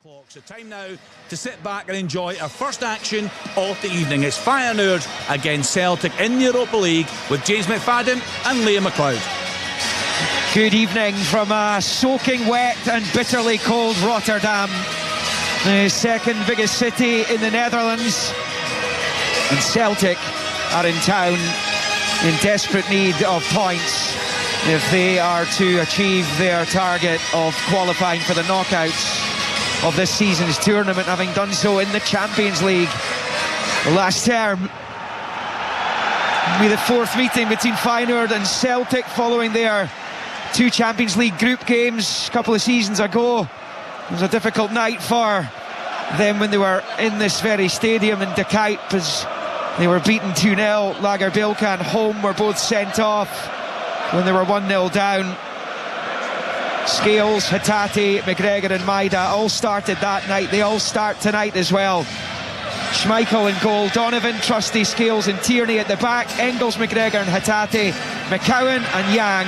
o'clock. So time now to sit back and enjoy our first action of the evening. It's Feyenoord against Celtic in the Europa League with James McFadden and Liam McLeod. Good evening from a soaking wet and bitterly cold Rotterdam, the second biggest city in the Netherlands, and Celtic are in town in desperate need of points if they are to achieve their target of qualifying for the knockouts of this season's tournament, having done so in the Champions League last term. It'll be the fourth meeting between Feyenoord and Celtic following their two Champions League group games a couple of seasons ago. It was a difficult night for them when they were in this very stadium in De Kuip, as they were beaten 2-0. Lagerbilke and Holm were both sent off when they were 1-0 down. Scales, Hatate, McGregor and Maida all started that night. They all start tonight as well. Schmeichel in goal, Donovan, Trusty, Scales and Tierney at the back, Engels, McGregor and Hatate, McCowan and Yang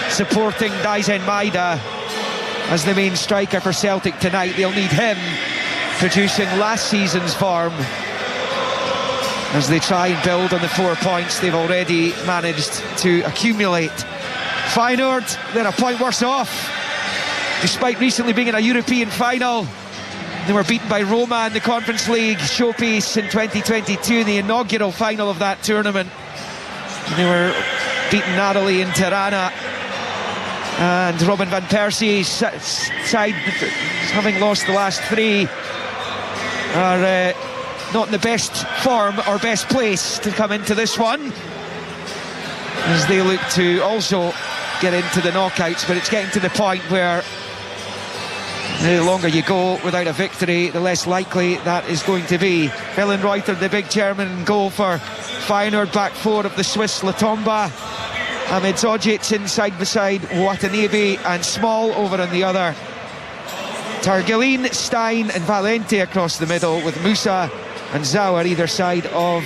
supporting Dyson Maida as the main striker for Celtic tonight. They'll need him producing last season's form as they try and build on the 4 points they've already managed to accumulate. Feyenoord, they're a point worse off. Despite recently being in a European final, they were beaten by Roma in the Conference League showpiece in 2022, the inaugural final of that tournament. And they were beaten narrowly in Tirana. And Robin van Persie's side, having lost the last three, are not in the best form or best place to come into this one, as they look to also get into the knockouts. But it's getting to the point where the longer you go without a victory, the less likely that is going to be. Villenreuter, the big German, in goal for Feyenoord. Back four of the Swiss, Latomba, Ahmed Zojic in side beside Watanabe, and Small over on the other. Targelin, Stein and Valente across the middle, with Musa and Zauer either side of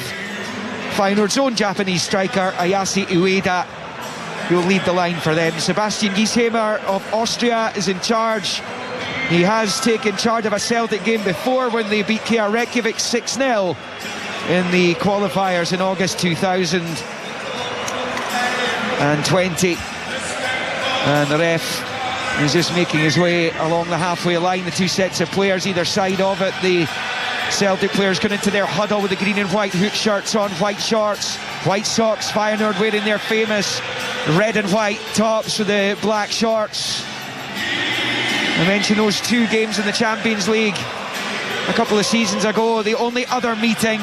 Feyenoord's own Japanese striker Ayase Ueda, who will lead the line for them. Sebastian Giesheimer of Austria is in charge. He has taken charge of a Celtic game before when they beat KR Reykjavik 6-0 in the qualifiers in August 2020. And the ref is just making his way along the halfway line. The two sets of players either side of it. The Celtic players going into their huddle with the green and white hook shirts on, white shorts, white socks. Feyenoord wearing their famous red and white tops with the black shorts. I mentioned those two games in the Champions League a couple of seasons ago. The only other meeting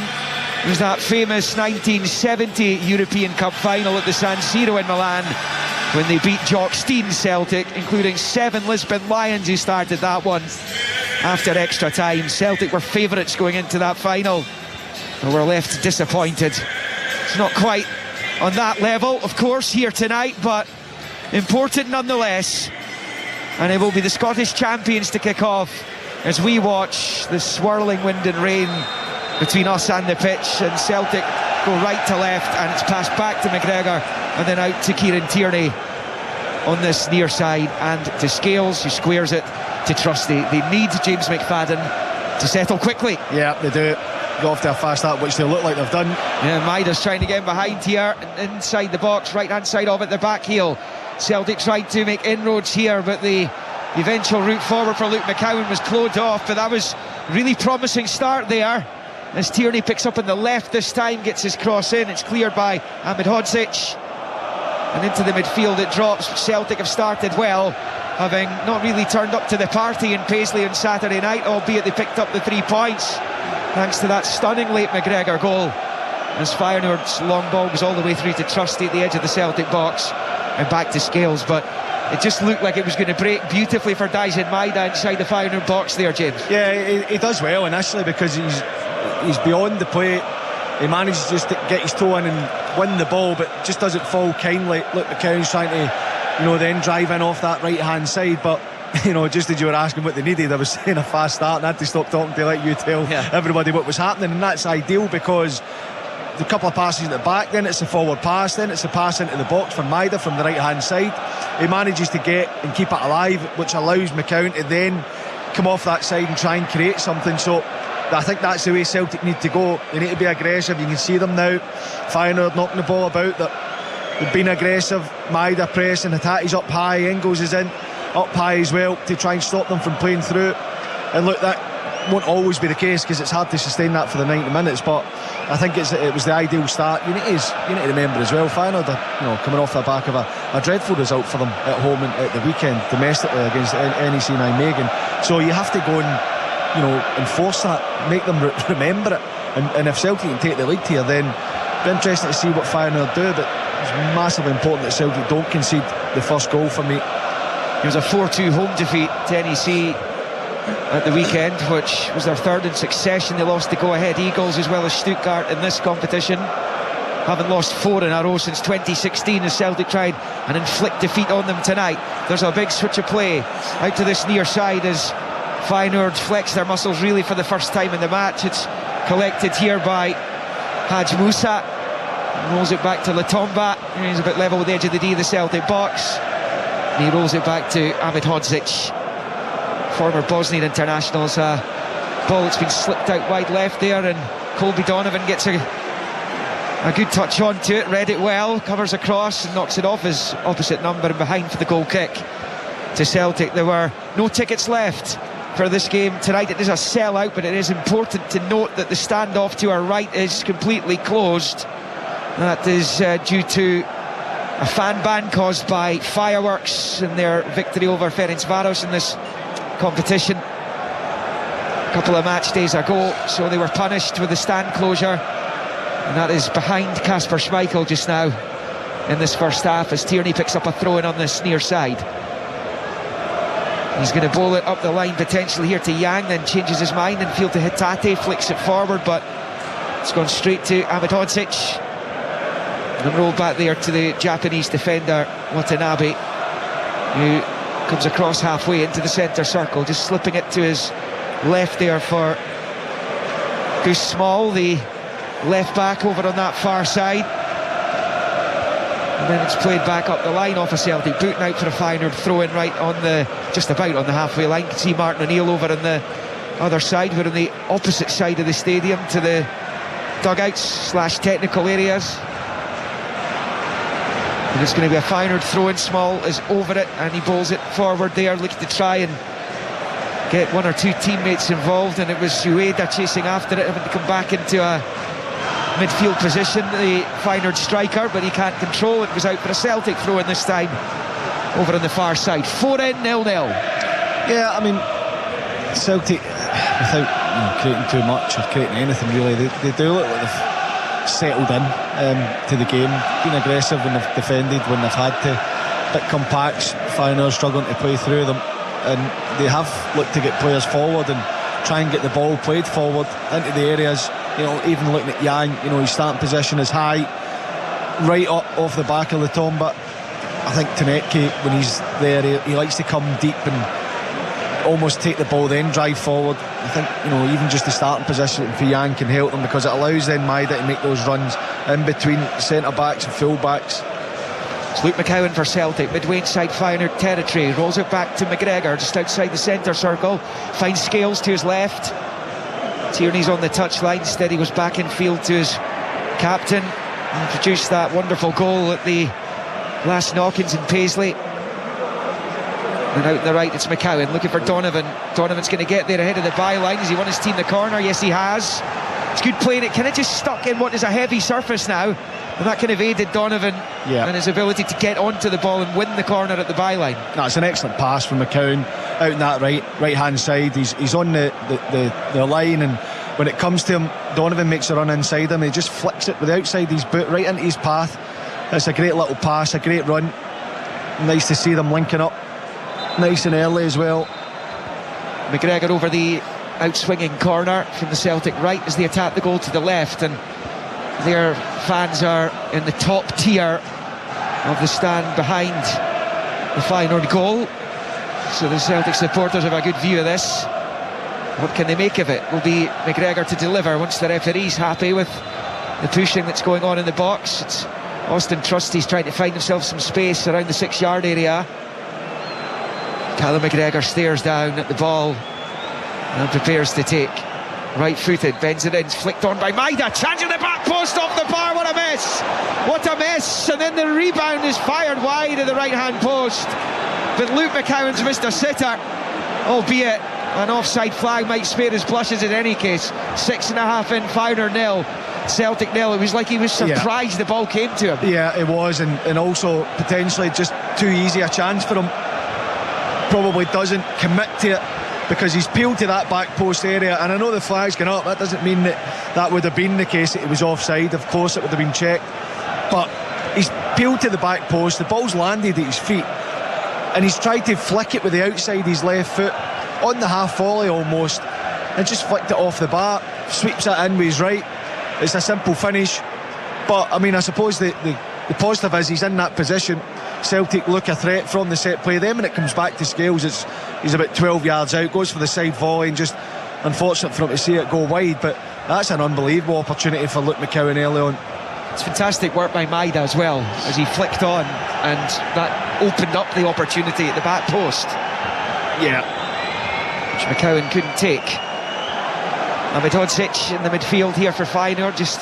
was that famous 1970 European Cup final at the San Siro in Milan, when they beat Jock Stein Celtic, including 7 Lisbon Lions who started that one after extra time. Celtic were favourites going into that final, and were left disappointed. It's not quite on that level, of course, here tonight, but important nonetheless. And it will be the Scottish champions to kick off as we watch the swirling wind and rain between us and the pitch, and Celtic go right to left, and it's passed back to McGregor and then out to Kieran Tierney on this near side, and to Scales, who squares it to Trusty. They need James McFadden to settle quickly. Yeah, they do. Go off to a fast start, which they look like they've done. Yeah, Maida's trying to get in behind here, inside the box, right hand side of it, the back heel. Celtic tried to make inroads here, but the eventual route forward for Luke McCowan was closed off. But that was a really promising start there, as Tierney picks up on the left this time, gets his cross in. It's cleared by Ahmed Hodzic, and into the midfield it drops. Celtic have started well, having not really turned up to the party in Paisley on Saturday night, albeit they picked up the 3 points thanks to that stunning late McGregor goal, as Feyenoord's long ball goes all the way through to Trusty at the edge of the Celtic box and back to Scales. But it just looked like it was going to break beautifully for Dyson Maida inside the Feyenoord box there, James. Yeah, he does well initially, because he's beyond the plate. He manages just to get his toe in and win the ball, but just doesn't fall kindly. Look, McCown's trying to, then drive in off that right hand side, but just as you were asking what they needed, I was saying a fast start and I had to stop talking to let you tell everybody what was happening. And that's ideal, because the couple of passes at the back, then it's a forward pass, then it's a pass into the box for Maida from the right hand side. He manages to get and keep it alive, which allows McCown to then come off that side and try and create something. So I think that's the way Celtic need to go. They need to be aggressive. You can see them now. Feyenoord knocking the ball about. They've been aggressive. Maida pressing. Hatate's up high. Engels is in up high as well to try and stop them from playing through. And look, that won't always be the case because it's hard to sustain that for the 90 minutes. But I think it was the ideal start. You need to remember as well, Feyenoord are coming off the back of a dreadful result for them at home at the weekend domestically against NEC Nijmegen. So you have to go and enforce that, make them remember it. And if Celtic can take the lead here, then it'll be interesting to see what Feyenoord do. But it's massively important that Celtic don't concede the first goal for me. It was a 4-2 home defeat to NEC at the weekend, which was their third in succession. They lost the go-ahead Eagles as well as Stuttgart in this competition. Haven't lost 4 in a row since 2016 as Celtic tried and inflict defeat on them tonight. There's a big switch of play out to this near side as Feyenoord flex their muscles really for the first time in the match. It's collected here by Hadj Moussa, rolls it back to Latomba. He's a bit level with the edge of the D of the Celtic box, and he rolls it back to Ahmed Hodzic, former Bosnian international's ball that's been slipped out wide left there, and Colby Donovan gets a good touch onto it, read it well, covers across and knocks it off his opposite number and behind for the goal kick to Celtic. There were no tickets left for this game tonight. It is a sellout, but it is important to note that the standoff to our right is completely closed. That is due to a fan ban caused by fireworks in their victory over Ferencvaros in this competition a couple of match days ago, so they were punished with the stand closure, and that is behind Kasper Schmeichel just now in this first half as Tierney picks up a throw-in on this near side. He's going to bowl it up the line potentially here to Yang, then changes his mind and field to Hatate, flicks it forward, but it's gone straight to Ahmed Hodzic and rolled back there to the Japanese defender Watanabe, who comes across halfway into the centre circle, just slipping it to his left there for Goose Small, the left back over on that far side. And then it's played back up the line off a Celtic boot, out for a Feyenoord throw-in right on just about on the halfway line. You can see Martin O'Neill over on the other side. We're on the opposite side of the stadium to the dugouts / technical areas. And it's going to be a Feyenoord throw-in. Small is over it and he bowls it forward there, looking to try and get one or two teammates involved, and it was Ueda chasing after it, having to come back into a midfield position, the Feyenoord striker, but he can't control it. Goes out for a Celtic throw-in this time over on the far side. 4-0, 0-0. Yeah, I mean, Celtic, without creating too much or creating anything really, they do look like they've settled in to the game, been aggressive when they've defended, when they've had to, bit compacts. Feyenoord struggling to play through them, and they have looked to get players forward and try and get the ball played forward into the areas. Even looking at Yang, his starting position is high, right up off the back of the tom, but I think Tanetke, when he's there, he likes to come deep and almost take the ball, then drive forward. I think, even just the starting position for Yang can help them, because it allows then Maida to make those runs in between centre-backs and full-backs. It's Luke McCowan for Celtic, midway inside Feyenoord territory, rolls it back to McGregor, just outside the centre circle, finds Scales to his left. Tierney's on the touchline, instead he was back in field to his captain and produced that wonderful goal at the last knock-ins in Paisley. And out the right it's McCowan looking for Donovan. Donovan's going to get there ahead of the byline. Has he won his team the corner? Yes, he has. It's good playing. It kind of just stuck in what is a heavy surface now, and that kind of aided Donovan and his ability to get onto the ball and win the corner at the byline. That's an excellent pass from McCowan out in that right hand side. He's on the line, and when it comes to him, Donovan makes a run inside him. He just flicks it with the outside his boot right into his path. It's a great little pass, a great run. Nice to see them linking up nice and early as well. McGregor over the outswinging corner from the Celtic right as they attack the goal to the left, and their fans are in the top tier of the stand behind the Feyenoord goal, so the Celtic supporters have a good view of this. What can they make of it? Will be McGregor to deliver once the referee's happy with the pushing that's going on in the box. It's Austin Trusty's trying to find himself some space around the 6-yard area. Callum McGregor stares down at the ball And prepares to take. Right-footed, bends it in, flicked on by Maida, chance in the back post off the bar, what a miss! What a miss! And then the rebound is fired wide of the right-hand post. But Luke McCowan's missed a sitter, albeit an offside flag might spare his blushes in any case. 6.5 in, Feyenoord 0, Celtic 0. It was like he was surprised the ball came to him. Yeah, it was, and also potentially just too easy a chance for him. Probably doesn't commit to it, because he's peeled to that back post area, and I know the flag's gone up. That doesn't mean that would have been the case that it was offside. Of course it would have been checked, but he's peeled to the back post, the ball's landed at his feet, and he's tried to flick it with the outside of his left foot on the half volley almost, and just flicked it off the bar, sweeps it in with his right. It's a simple finish, but I mean, I suppose the positive is he's in that position. Celtic look a threat from the set play. Then when it comes back to Scales, he's about 12 yards out, goes for the side volley, and just unfortunate for him to see it go wide. But that's an unbelievable opportunity for Luke McCowan early on. It's fantastic work by Maida as well, as he flicked on, and that opened up the opportunity at the back post. Yeah, which McCowan couldn't take. Amidodzic in the midfield here for Feyenoord, just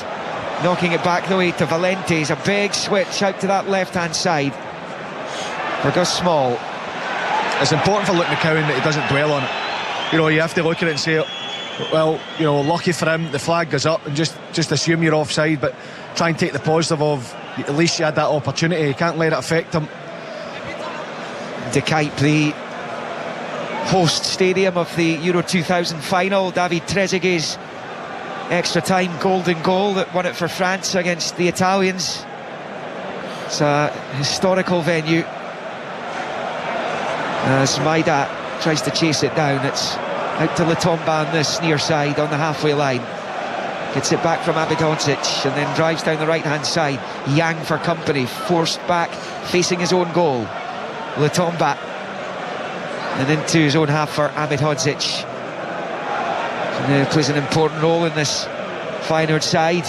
knocking it back the way to Valente. It's a big switch out to that left-hand side for Gus Small. It's important for Luke McCowan that he doesn't dwell on it. You know, you have to look at it and say, well, you know, lucky for him, the flag goes up, and just assume you're offside, but try and take the positive of at least you had that opportunity. You can't let it affect him. De Kuip, the host stadium of the Euro 2000 final. David Trezeguet's extra time golden goal that won it for France against the Italians. It's a historical venue. As Maida tries to chase it down, it's out to Latomba on this near side on the halfway line. Gets it back from Amidodzic and then drives down the right-hand side. Yang for company, forced back, facing his own goal. Latomba, and into his own half for Amidodzic. Now plays an important role in this Feyenoord side.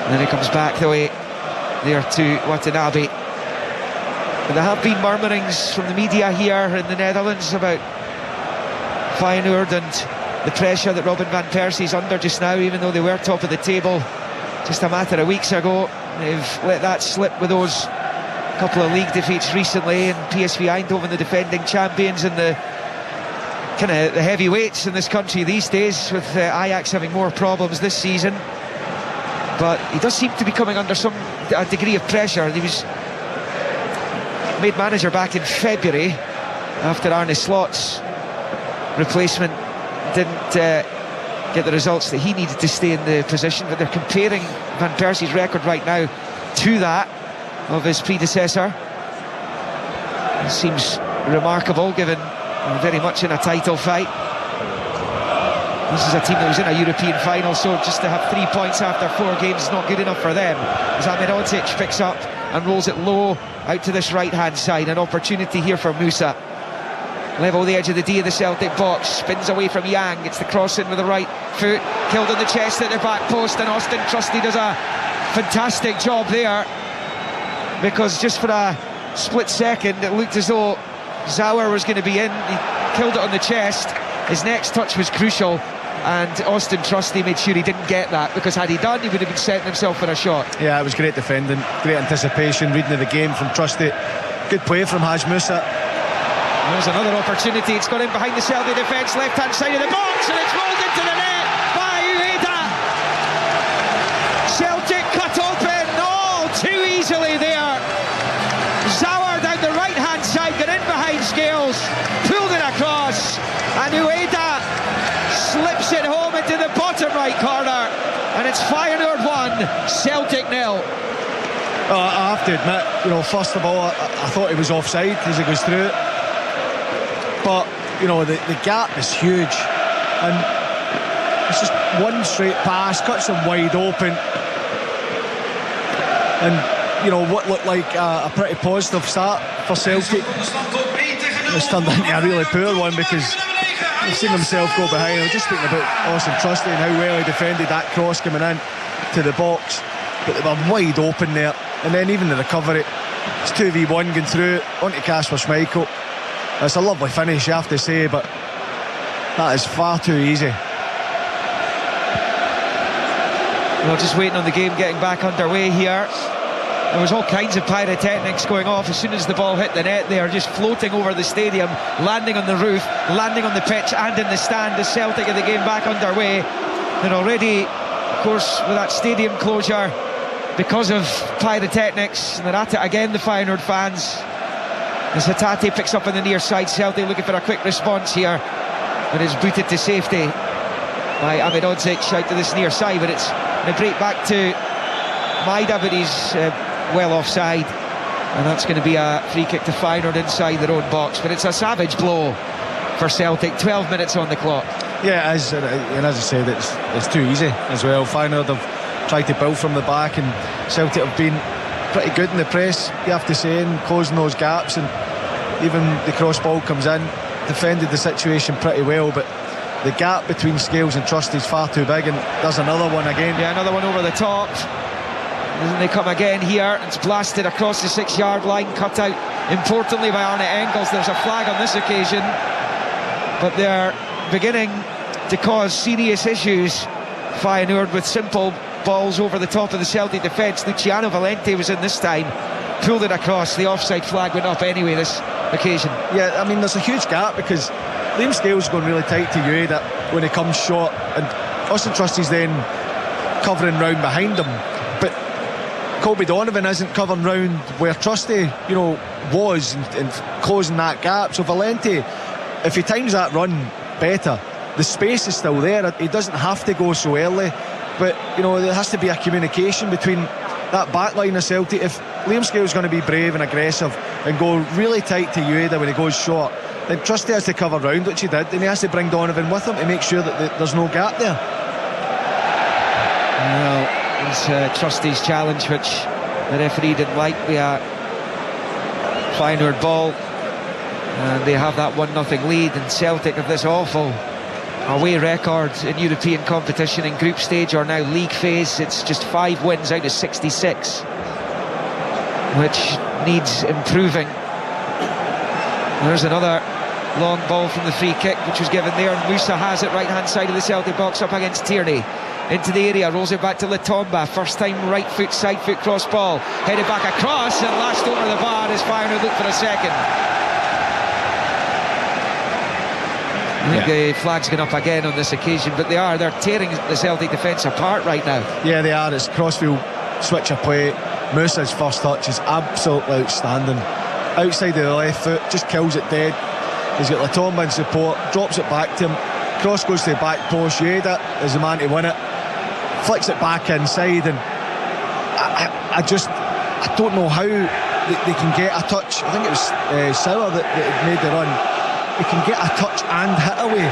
And then he comes back the way there to Watanabe. But there have been murmurings from the media here in the Netherlands about Feyenoord and the pressure that Robin van Persie's under just now, even though they were top of the table just a matter of weeks ago. They've let that slip with those couple of league defeats recently, and PSV Eindhoven, the defending champions, and the kind of the heavyweights in this country these days, with Ajax having more problems this season. But he does seem to be coming under some degree of pressure. He was made manager back in February after Arne Slot's replacement didn't get the results that he needed to stay in the position. But they're comparing Van Persie's record right now to that of his predecessor. It seems remarkable, given we're very much in a title fight. This is a team that was in a European final, so just to have 3 points after 4 games is not good enough for them. As Amidodzic picks up and rolls it low out to this right-hand side. An opportunity here for Musa. Level the edge of the D of the Celtic box, spins away from Yang, gets the cross in with the right foot, killed on the chest at the back post, and Austin Trusty does a fantastic job there, because just for a split second it looked as though Zauer was going to be in. He killed it on the chest. His next touch was crucial, and Austin Trusty made sure he didn't get that, because had he done, he would have been setting himself for a shot. Yeah, it was great defending, great anticipation, reading of the game from Trusty. Good play from Haj Musa. There's another opportunity. It's gone in behind the Celtic defence, left-hand side of the box, and it's rolled into the net by Ueda. Celtic cut open all too easily there. Zauer down the right-hand side, got in behind Scales, pulled it across, and Ueda slips it home into the bottom right corner, and it's Feyenoord 1, Celtic 0. I have to admit, you know, first of all, I thought he was offside as he goes through it. But, you know, the gap is huge, and it's just one straight pass, cuts him wide open, and, you know, what looked like a pretty positive start for Celtic, it's turned into a really poor one, because they've seen themselves go behind. I was just thinking about Austin Trusty and how well he defended that cross coming in to the box, but they were wide open there, and then even the recovery, it's 2v1 going through onto Kasper Schmeichel. It's a lovely finish, you have to say, but That is far too easy. Well, just waiting on the game getting back underway here. There was all kinds of pyrotechnics going off as soon as the ball hit the net. They are just floating over the stadium, landing on the roof, landing on the pitch and in the stand as Celtic get the game back underway. And already, of course, with that stadium closure because of pyrotechnics, and they're at it again, the Feyenoord fans. As Hatate picks up on the near side, Celtic looking for a quick response here, but it's booted to safety by Ahmed Odzic out to this near side. But it's going to break back to Maida, but he's well offside, and that's going to be a free kick to Feyenoord inside their own box. But it's a savage blow for Celtic. 12 minutes on the clock. Yeah, it is, and as I said, it's too easy as well. Feyenoord have tried to build from the back, and Celtic have been pretty good in the press, you have to say, in closing those gaps, and even the cross ball comes in, defended the situation pretty well, but the gap between Scales and Trusty is far too big. And there's another one again. Yeah, another one over the top. And they come again here. It's blasted across the 6-yard line, cut out importantly by Arne Engels. There's a flag on this occasion, but they're beginning to cause serious issues, Feyenoord, with simple balls over the top of the Celtic defence. Luciano Valente was in this time, pulled it across. The offside flag went up anyway this occasion. Yeah, I mean, there's a huge gap because Liam Scales is going really tight to Ueda when he comes short, and Austin Trusty's then covering round behind him, but Colby Donovan isn't covering round where Trusty, was and closing that gap. So Valente, if he times that run better, the space is still there. He doesn't have to go so early, but there has to be a communication between that back line of Celtic. If Liam Scales is going to be brave and aggressive and go really tight to Ueda when he goes short, then Trusty has to cover round, which he did, and he has to bring Donovan with him to make sure that there's no gap there. Well, it's Trusty's challenge, which the referee didn't like. The Feyenoord ball, and they have that 1-0 lead, and Celtic have this awful away record in European competition in group stage or now league phase. It's just 5 wins out of 66, which needs improving. There's another long ball from the free kick, which was given there. Musa has it right hand side of the Celtic box, up against Tierney. Into the area, rolls it back to Latomba. First time right foot, side foot cross ball, headed back across and lashed over the bar as Feyenoord look for a second. I think the flag's gone up again on this occasion, but they're tearing the Celtic defence apart right now. Yeah, they are. It's crossfield switch of play. Musa's first touch is absolutely outstanding. Outside of the left foot, just kills it dead. He's got Latomba in support, drops it back to him. Cross goes to the back post. Ueda is the man to win it. Flicks it back inside, and I don't know how they can get a touch. I think it was Sauer that had made the run. They can get a touch and hit away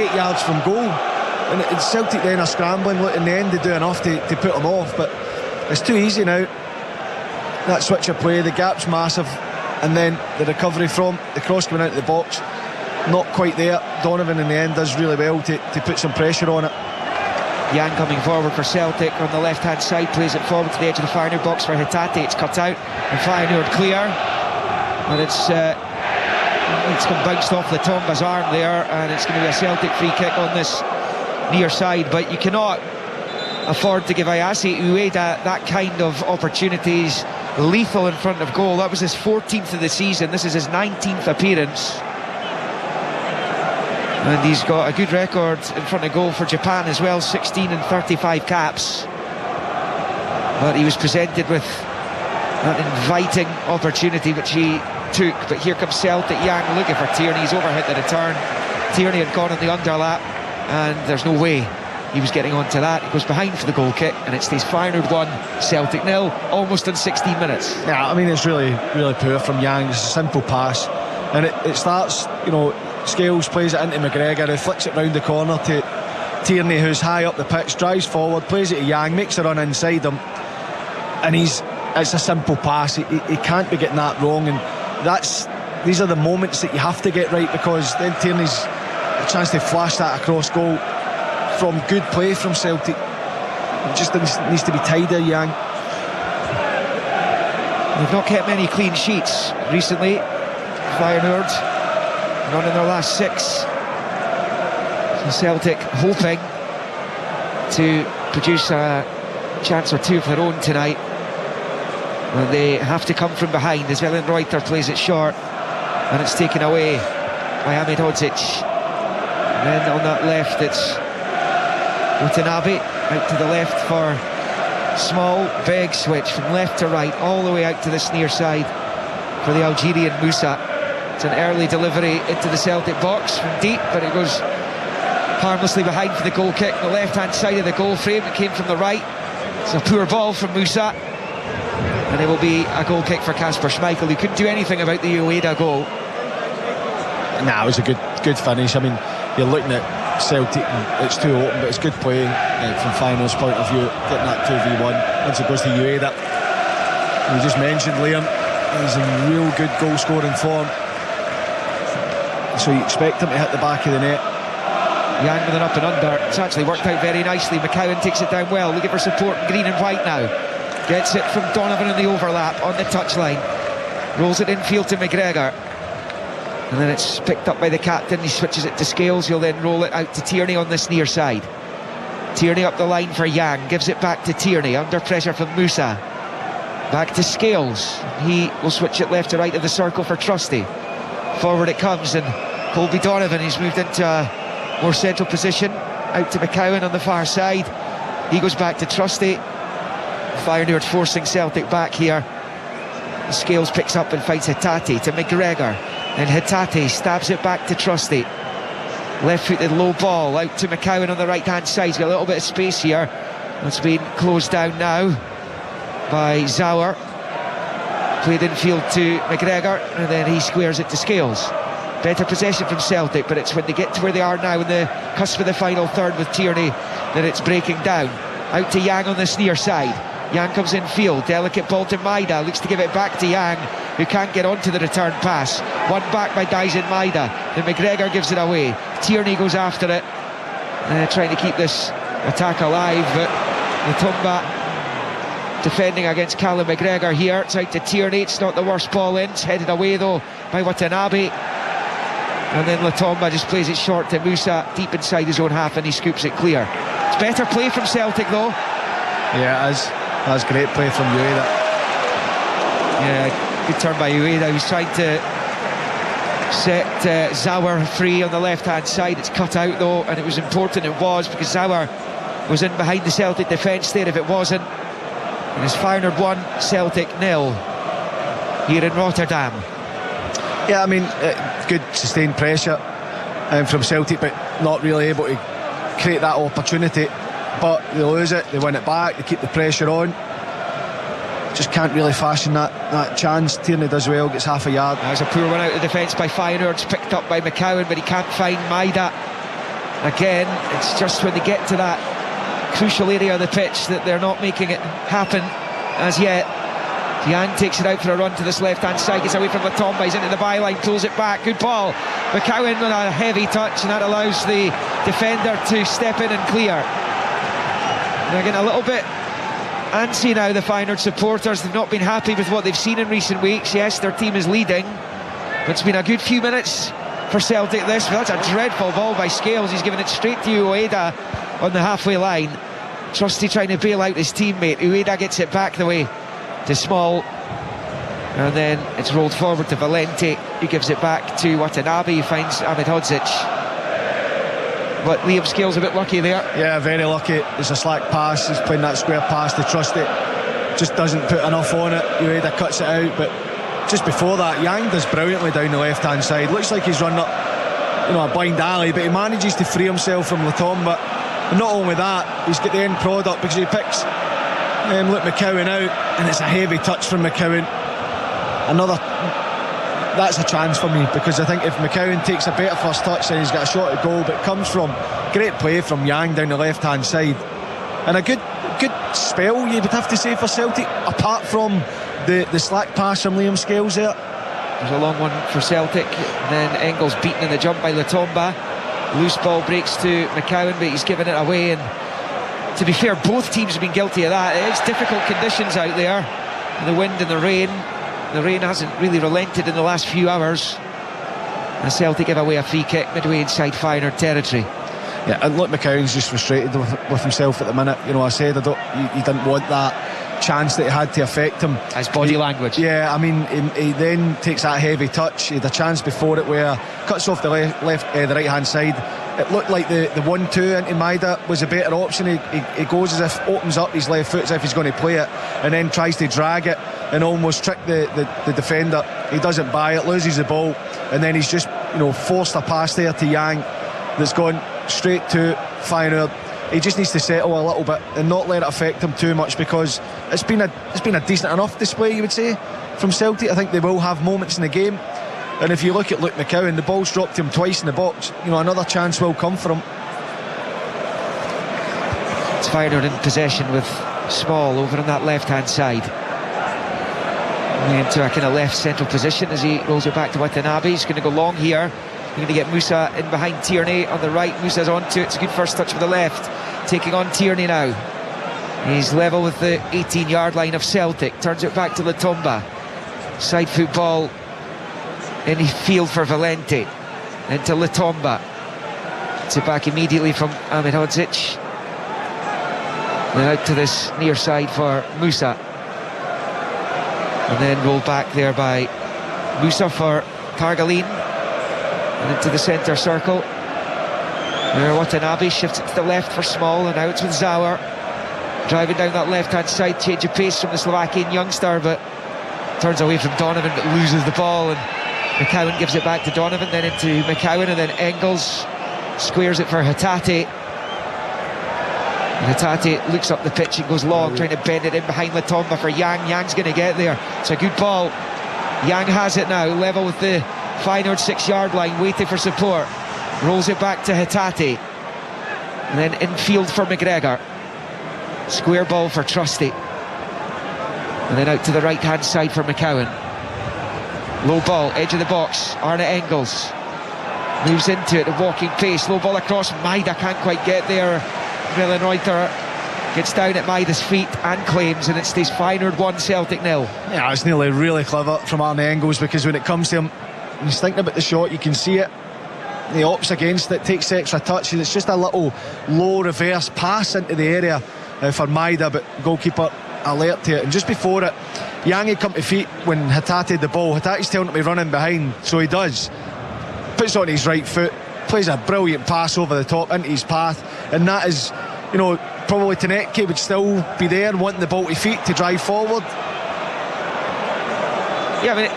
8 yards from goal, and Celtic then are scrambling. Look, in the end they do enough to put them off, but it's too easy now. That switch of play, the gap's massive, and then the recovery from the cross coming out of the box, not quite there. Donovan in the end does really well to put some pressure on it. Yang coming forward for Celtic on the left hand side, plays it forward to the edge of the Feyenoord box for Hatate. It's cut out and Feyenoord clear, and it's been bounced off Latomba's arm there, and it's going to be a Celtic free kick on this near side. But you cannot afford to give Ayase Ueda that kind of opportunities. Lethal in front of goal. That was his 14th of the season. This is his 19th appearance, and he's got a good record in front of goal for Japan as well, 16 and 35 caps. But he was presented with an inviting opportunity which he took. But here comes Celtic. Yang looking for Tierney. He's overhit the return. Tierney had gone on the underlap, and there's no way he was getting onto that. He goes behind for the goal kick, and it stays Feyenoord 1, Celtic 0, almost in 16 minutes. Yeah, I mean, it's really, really poor from Yang. It's a simple pass, and it starts, Scales plays it into McGregor, who flicks it round the corner to Tierney, who's high up the pitch, drives forward, plays it to Yang, makes a run inside him, and it's a simple pass. He can't be getting that wrong, and these are the moments that you have to get right, because then Tierney's a chance to flash that across goal from good play from Celtic. It just needs to be tidier, Yang. They've not kept many clean sheets recently, Feyenoord. None in their last 6. Celtic hoping to produce a chance or two of their own tonight. Well, they have to come from behind as Reuter plays it short, and it's taken away by Ahmedhodzic. And then on that left it's Watanabe out to the left for Small. Big switch from left to right all the way out to this near side for the Algerian Moussa. It's an early delivery into the Celtic box from deep, but it goes harmlessly behind for the goal kick. The left hand side of the goal frame, it came from the right. It's a poor ball from Moussa, and it will be a goal kick for Kasper Schmeichel, who couldn't do anything about the Ueda goal. Nah, it was a good finish. I mean, you're looking at Celtic and it's too open, but it's good play from Feyenoord's point of view, getting that 2v1 once it goes to Ueda. You just mentioned Liam, he's in real good goal scoring form, so you expect him to hit the back of the net. Yang with an up and under. It's actually worked out very nicely. McCowan takes it down well, looking for support in green and white now. Gets it from Donovan in the overlap on the touchline. Rolls it infield to McGregor. And then it's picked up by the captain. He switches it to Scales. He'll then roll it out to Tierney on this near side. Tierney up the line for Yang. Gives it back to Tierney. Under pressure from Moussa. Back to Scales. He will switch it left to right of the circle for Trusty. Forward it comes, and Colby Donovan, he's moved into a more central position. Out to McCowan on the far side. He goes back to Trusty. Feyenoord forcing Celtic back here. Scales picks up and fights Hatate to McGregor. And Hatate stabs it back to Trusty. Left-footed low ball out to McCowan on the right-hand side. He's got a little bit of space here. It's been closed down now by Zauer. Played infield to McGregor, and then he squares it to Scales. Better possession from Celtic, but it's when they get to where they are now in the cusp of the final third with Tierney that it's breaking down. Out to Yang on this near side. Yang comes in field, delicate ball to Maida, looks to give it back to Yang, who can't get onto the return pass. One back by Daisen Maida, then McGregor gives it away. Tierney goes after it, trying to keep this attack alive, but Mutomba defending against Callum McGregor here. It's out to Tierney, it's not the worst ball in, it's headed away though by Watanabe. And then Latomba just plays it short to Moussa, deep inside his own half, and he scoops it clear. It's better play from Celtic though. Yeah, it is. That's great play from Ueda. Yeah, good turn by Ueda. He was trying to set Zauer free on the left-hand side. It's cut out though, and it was important it was, because Zauer was in behind the Celtic defence there if it wasn't. And it's Feyenoord 1, Celtic 0 here in Rotterdam. Yeah, I mean, good sustained pressure from Celtic, but not really able to create that opportunity. But they lose it, they win it back, they keep the pressure on. Just can't really fashion that chance. Tierney does well, gets half a yard. There's a poor one out of defence by Feyenoord. It's picked up by McCowan, but he can't find Maida. Again, it's just when they get to that crucial area of the pitch that they're not making it happen as yet. Yang takes it out for a run to this left-hand side, gets away from Latomba, he's into the byline, pulls it back, good ball. McCowan with a heavy touch, and that allows the defender to step in and clear. They're getting a little bit antsy now, the Feyenoord supporters. They've not been happy with what they've seen in recent weeks. Yes, their team is leading, but it's been a good few minutes for Celtic this. But that's a dreadful ball by Scales. He's given it straight to Ueda on the halfway line. Trusty trying to bail out his teammate. Ueda gets it back the way to Small, and then it's rolled forward to Valente, who gives it back to Watanabe, who finds Ahmedhodzic. But Liam Scales a bit lucky there. Yeah, very lucky. It's a slack pass, he's playing that square pass to Trusty, just doesn't put enough on it. Ueda cuts it out, but just before that, Yang does brilliantly down the left hand side. Looks like he's run up a blind alley, but he manages to free himself from Latomba. And not only that, he's got the end product, because he picks Luke McCowan out, and it's a heavy touch from McCowan. That's a chance for me, because I think if McCowan takes a better first touch, then he's got a shot at goal. But it comes from great play from Yang down the left hand side, and a good spell, you would have to say, for Celtic, apart from the slack pass from Liam Scales there. There's a long one for Celtic, and then Engels beaten in the jump by Latomba. Loose ball breaks to McCowan, but he's given it away. And to be fair, both teams have been guilty of that. It's difficult conditions out there, the wind and the rain. The rain hasn't really relented in the last few hours. And Celtic give away a free kick midway inside Feyenoord territory. Yeah, and look, McCowan's just frustrated with himself at the minute. You know, I said he didn't want that chance that he had to affect him. His body language. Yeah, I mean, he then takes that heavy touch. He had a chance before it where cuts off the the right hand side. It looked like the 1-2 into Maida was a better option. He goes as if opens up his left foot as if he's going to play it, and then tries to drag it and almost trick the defender. He doesn't buy it, loses the ball, and then he's just, you know, forced a pass there to Yang that's gone straight to Feyenoord. He just needs to settle a little bit and not let it affect him too much, because it's been a decent enough display, you would say, from Celtic. I think they will have moments in the game, and if you look at Luke McCowan, the ball's dropped to him twice in the box. You know, another chance will come for him. It's Feyenoord in possession with Small over on that left hand side, into a kind of left central position as he rolls it back to Watanabe. He's going to go long here. You're going to get Musa in behind Tierney on the right. Musa's onto it. It's a good first touch with the left. Taking on Tierney now. He's level with the 18-yard line of Celtic. Turns it back to Latomba. Side foot ball in field for Valente. Into Latomba. It's it back immediately from Ahmed Hodzic. Then out to this near side for Musa. And then rolled back there by Musa for Kargalin. And into the centre circle. There Watanabe shifts it to the left for Small, and now it's with Zauer. Driving down that left-hand side, change of pace from the Slovakian youngster, but turns away from Donovan but loses the ball, and McCowan gives it back to Donovan, then into McCowan, and then Engels squares it for Hatate. And Hatate looks up the pitch and goes long, trying to bend it in behind Latomba for Yang. Yang's going to get there. It's a good ball. Yang has it now, level with the Feyenoord 6-yard line, waiting for support. Rolls it back to Hatate. And then infield for McGregor. Square ball for Trusty. And then out to the right-hand side for McCowan. Low ball, edge of the box. Arne Engels moves into it, a walking pace. Low ball across. Maida can't quite get there. Millenreuter gets down at Maida's feet and claims, and it stays Feyenoord 1, Celtic 0. Yeah, it's nearly really clever from Arne Engels, because when it comes to him, he's thinking about the shot, you can see it. He opts against it, takes extra touches. It's just a little low reverse pass into the area for Maida, but goalkeeper alert to it. And just before it, Yang had come to feet when Hatate had the ball. Hatate's telling him to run in behind, so he does. Puts on his right foot, plays a brilliant pass over the top into his path, and that is, you know, probably Taneke would still be there wanting the ball to feet to drive forward. Yeah, I mean,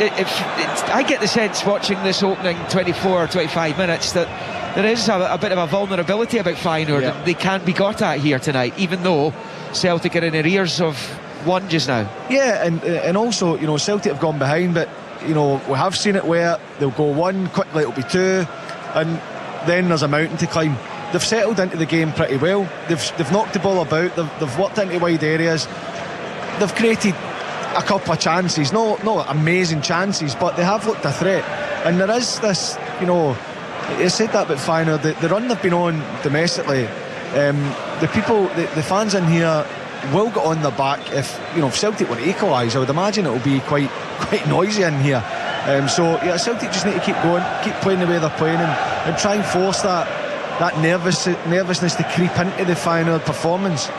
I get the sense watching this opening 24 or 25 minutes that there is a bit of a vulnerability about Feyenoord, and they can be got at here tonight, even though Celtic are in arrears of one just now. Yeah, and also, you know, Celtic have gone behind, but, you know, we have seen it where they'll go one, quickly it'll be two, and then there's a mountain to climb. They've settled into the game pretty well. They've knocked the ball about, they've worked into wide areas, they've created a couple of chances, not amazing chances, but they have looked a threat. And there is this, you know, I said that about Feyenoord, the run they've been on domestically, the fans in here will get on their back. If, you know, if Celtic were to equalise, I would imagine it will be quite noisy in here. So yeah, Celtic just need to keep going, keep playing the way they're playing, and try and force that nervousness to creep into the Feyenoord performance.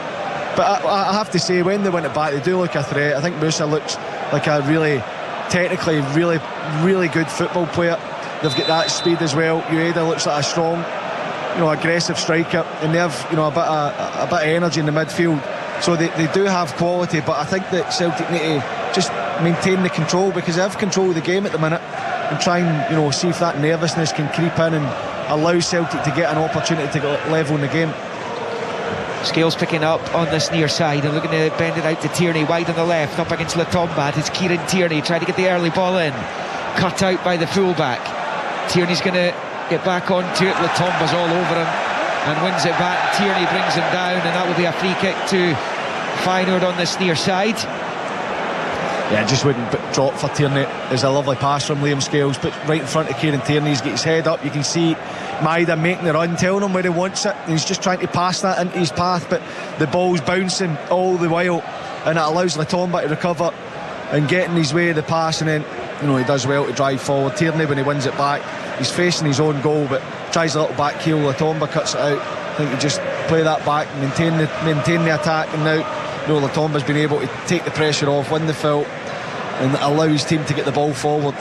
But I have to say, when they went it back, they do look a threat. I think Musa looks like a really technically really good football player. They've got that speed as well. Ueda looks like a strong, you know, aggressive striker, and they have, you know, a bit of energy in the midfield. So they do have quality, but I think that Celtic need to just maintain the control, because they have control of the game at the minute, and try and, you know, see if that nervousness can creep in and allow Celtic to get an opportunity to get level in the game. Scales picking up on this near side and looking to bend it out to Tierney, wide on the left, up against Latomba. It's Kieran Tierney trying to get the early ball in, cut out by the fullback. Tierney's going to get back onto it. Latomba's all over him and wins it back. Tierney brings him down, and that will be a free kick to Feyenoord on this near side. Yeah, just wouldn't drop for Tierney. There's a lovely pass from Liam Scales, but right in front of Kieran Tierney. He's got his head up. You can see Maida making the run, telling him where he wants it, and he's just trying to pass that into his path, but the ball's bouncing all the while, and it allows Latomba to recover and get in his way of the pass, and then, you know, he does well to drive forward. Tierney, when he wins it back, he's facing his own goal, but tries a little back heel, Latomba cuts it out. I think you just play that back, maintain the attack, and now Latomba's been able to take the pressure off, win the foul, and allow his team to get the ball forward.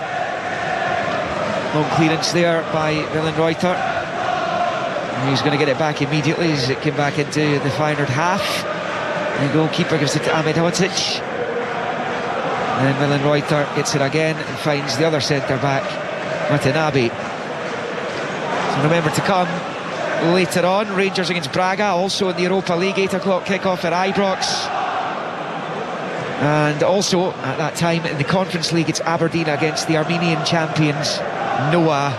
Long clearance there by Villenreuter. He's going to get it back immediately as it came back into the Feyenoord half. The goalkeeper gives it to Ahmed Hodzic. And then Villenreuter gets it again and finds the other centre-back, Watanabe. So remember to come later on, Rangers against Braga, also in the Europa League, 8 o'clock kick-off at Ibrox. And also, at that time, in the Conference League, it's Aberdeen against the Armenian champions, Noah.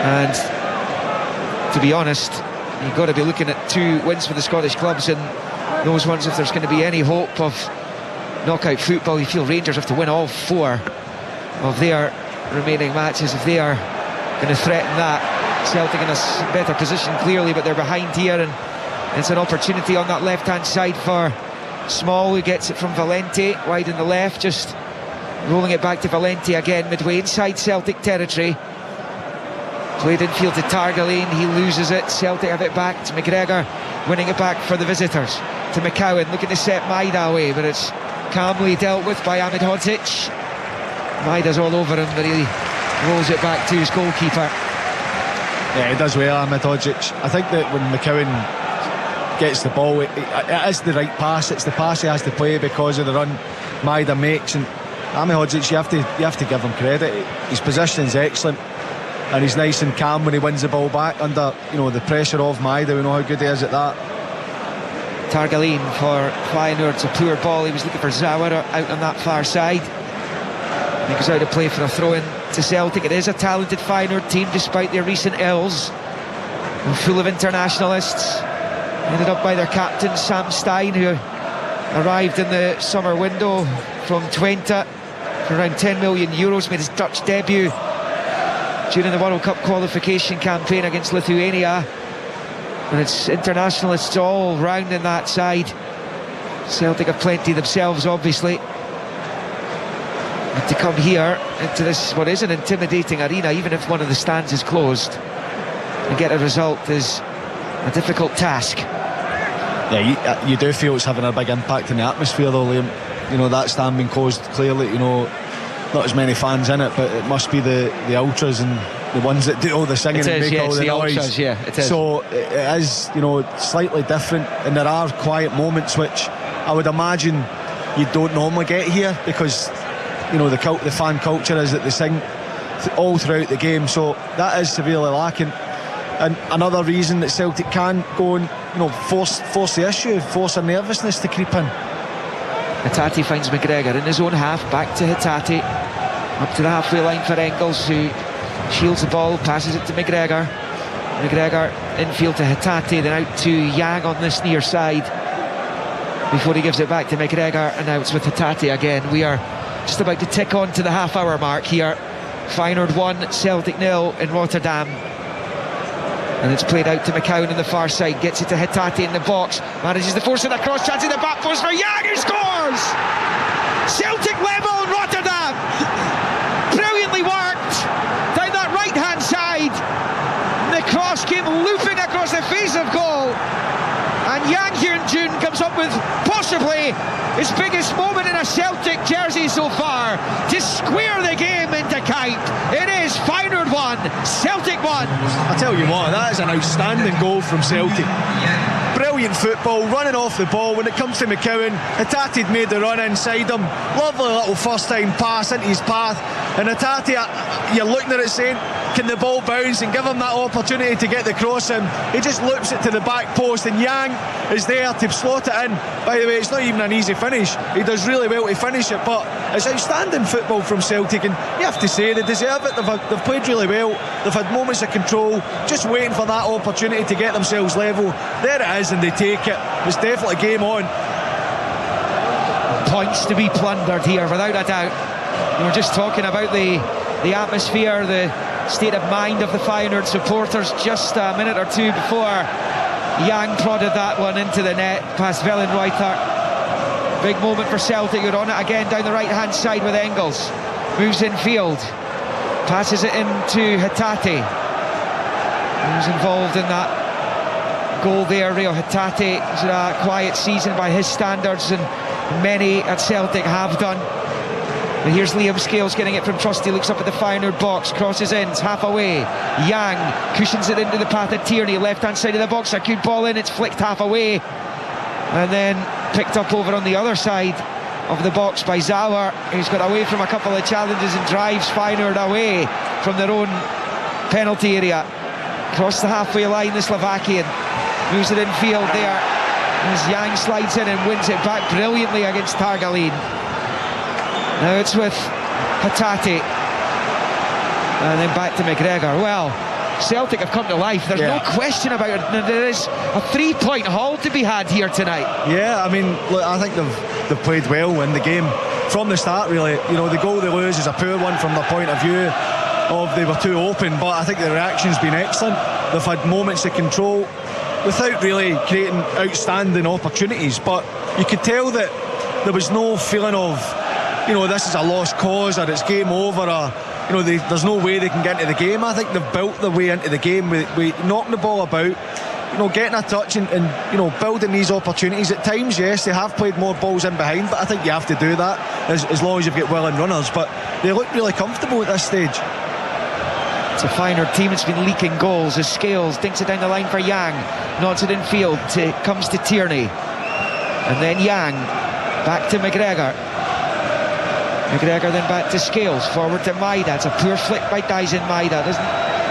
And to be honest, you've got to be looking at 2 wins for the Scottish clubs, and those ones, if there's going to be any hope of knockout football, you feel Rangers have to win all 4 of their remaining matches if they are going to threaten that. Celtic in a better position clearly, but they're behind here, and it's an opportunity on that left-hand side for Small, who gets it from Valente wide in the left, just rolling it back to Valente again, midway inside Celtic territory. Played infield to Targaline, he loses it. Celtic have it back to McGregor, winning it back for the visitors to McCowan, looking to set Maida away, but it's calmly dealt with by Ahmed Hodzic. Maida's all over him, but he rolls it back to his goalkeeper. Yeah, he does well, Ahmed Hodzic. I think that when McCowan gets the ball, it is the right pass. It's the pass he has to play because of the run Maida makes. And Ahmed Hodzic, you have to give him credit. His positioning's excellent, and he's nice and calm when he wins the ball back under the pressure of Maida. We know how good he is at that. Targaline for Feyenoord, it's a poor ball. He was looking for Zawara out on that far side. He goes out of play for a throw-in to Celtic. It is a talented Feyenoord team despite their recent ills, and full of internationalists, headed up by their captain Sam Stein, who arrived in the summer window from Twente for around 10 million euros, made his Dutch debut during the World Cup qualification campaign against Lithuania. And it's internationalists all round in that side. Celtic have plenty themselves, obviously. And to come here into this, what is an intimidating arena, even if one of the stands is closed, and get a result is a difficult task. Yeah, you do feel it's having a big impact in the atmosphere though, Liam. That stand being closed, clearly, not as many fans in it, but it must be the ultras and the ones that do all the singing and make all the noise. Ultras, yeah, it is. So it is, slightly different, and there are quiet moments which I would imagine you don't normally get here, because the fan culture is that they sing all throughout the game, so that is severely lacking. And another reason that Celtic can go and force the issue, force their nervousness to creep in. Hatate finds McGregor in his own half, back to Hatate, up to the halfway line for Engels, who shields the ball, passes it to McGregor. McGregor infield to Hatate, then out to Yang on this near side before he gives it back to McGregor, and now it's with Hatate again. We are just about to tick on to the half-hour mark here. Feyenoord 1, Celtic 0 in Rotterdam. And it's played out to McCowan on the far side, gets it to Hatate in the box, manages to force it across, chance in the back post for Yang, who scores! Celtic level in Rotterdam! Brilliantly worked down that right-hand side. The cross came looping across the face of goal, and Yang Hyun-jun comes up with possibly his biggest moment in a Celtic jersey so far to square the game into Kuyt. It is Feyenoord 1, Celtic 1. I tell you what, that is an outstanding goal from Celtic. Brilliant football, running off the ball. When it comes to McCowan, Hatate made the run inside him. Lovely little first time pass into his path, and Hatate, you're looking at it saying, can the ball bounce and give him that opportunity to get the cross in? He just loops it to the back post, and Yang is there to slot it in. By the way, it's not even an easy finish. He does really well to finish it, but it's outstanding football from Celtic, and you have to say they deserve it. They've played really well. They've had moments of control, just waiting for that opportunity to get themselves level. There it is, and they take it. It's definitely game on. Points to be plundered here, without a doubt. We were just talking about the atmosphere, the state of mind of the Feyenoord supporters just a minute or two before Yang prodded that one into the net past Villenreuter. Big moment for Celtic, who are on it again down the right hand side with Engels. Moves in field, passes it into Hatate. who's involved in that goal there. Rio Hatate has had a quiet season by his standards, and many at Celtic have done. But here's Liam Scales getting it from Trusty, looks up at the Feyenoord box, crosses in, it's half away. Yang cushions it into the path of Tierney, left hand side of the box, a good ball in, it's flicked half away, and then picked up over on the other side of the box by Zauer, who's got away from a couple of challenges and drives Feyenoord away from their own penalty area. Across the halfway line, the Slovakian moves it in field there as Yang slides in and wins it back brilliantly against Targaline. Now it's with Hatate, and then back to McGregor. Well, Celtic have come to life, there's no question about it. There is a 3-point haul to be had here tonight. Yeah, I mean, look, I think they've played well in the game from the start, really. You know, the goal they lose is a poor one from their point of view of they were too open, but I think the reaction's been excellent. They've had moments of control without really creating outstanding opportunities, but you could tell that there was no feeling of, you know, this is a lost cause or it's game over, or, you know, there's no way they can get into the game. I think they've built their way into the game with knocking the ball about, you know, getting a touch and you know, building these opportunities. At times, yes, they have played more balls in behind, but I think you have to do that as long as you've got willing runners. But they look really comfortable at this stage. It's a Feyenoord team that's been leaking goals as Scales dinks it down the line for Yang, nods it in field, comes to Tierney, and then Yang back to McGregor. McGregor then back to Scales, forward to Maida. It's a poor flick by Dyson Maida, doesn't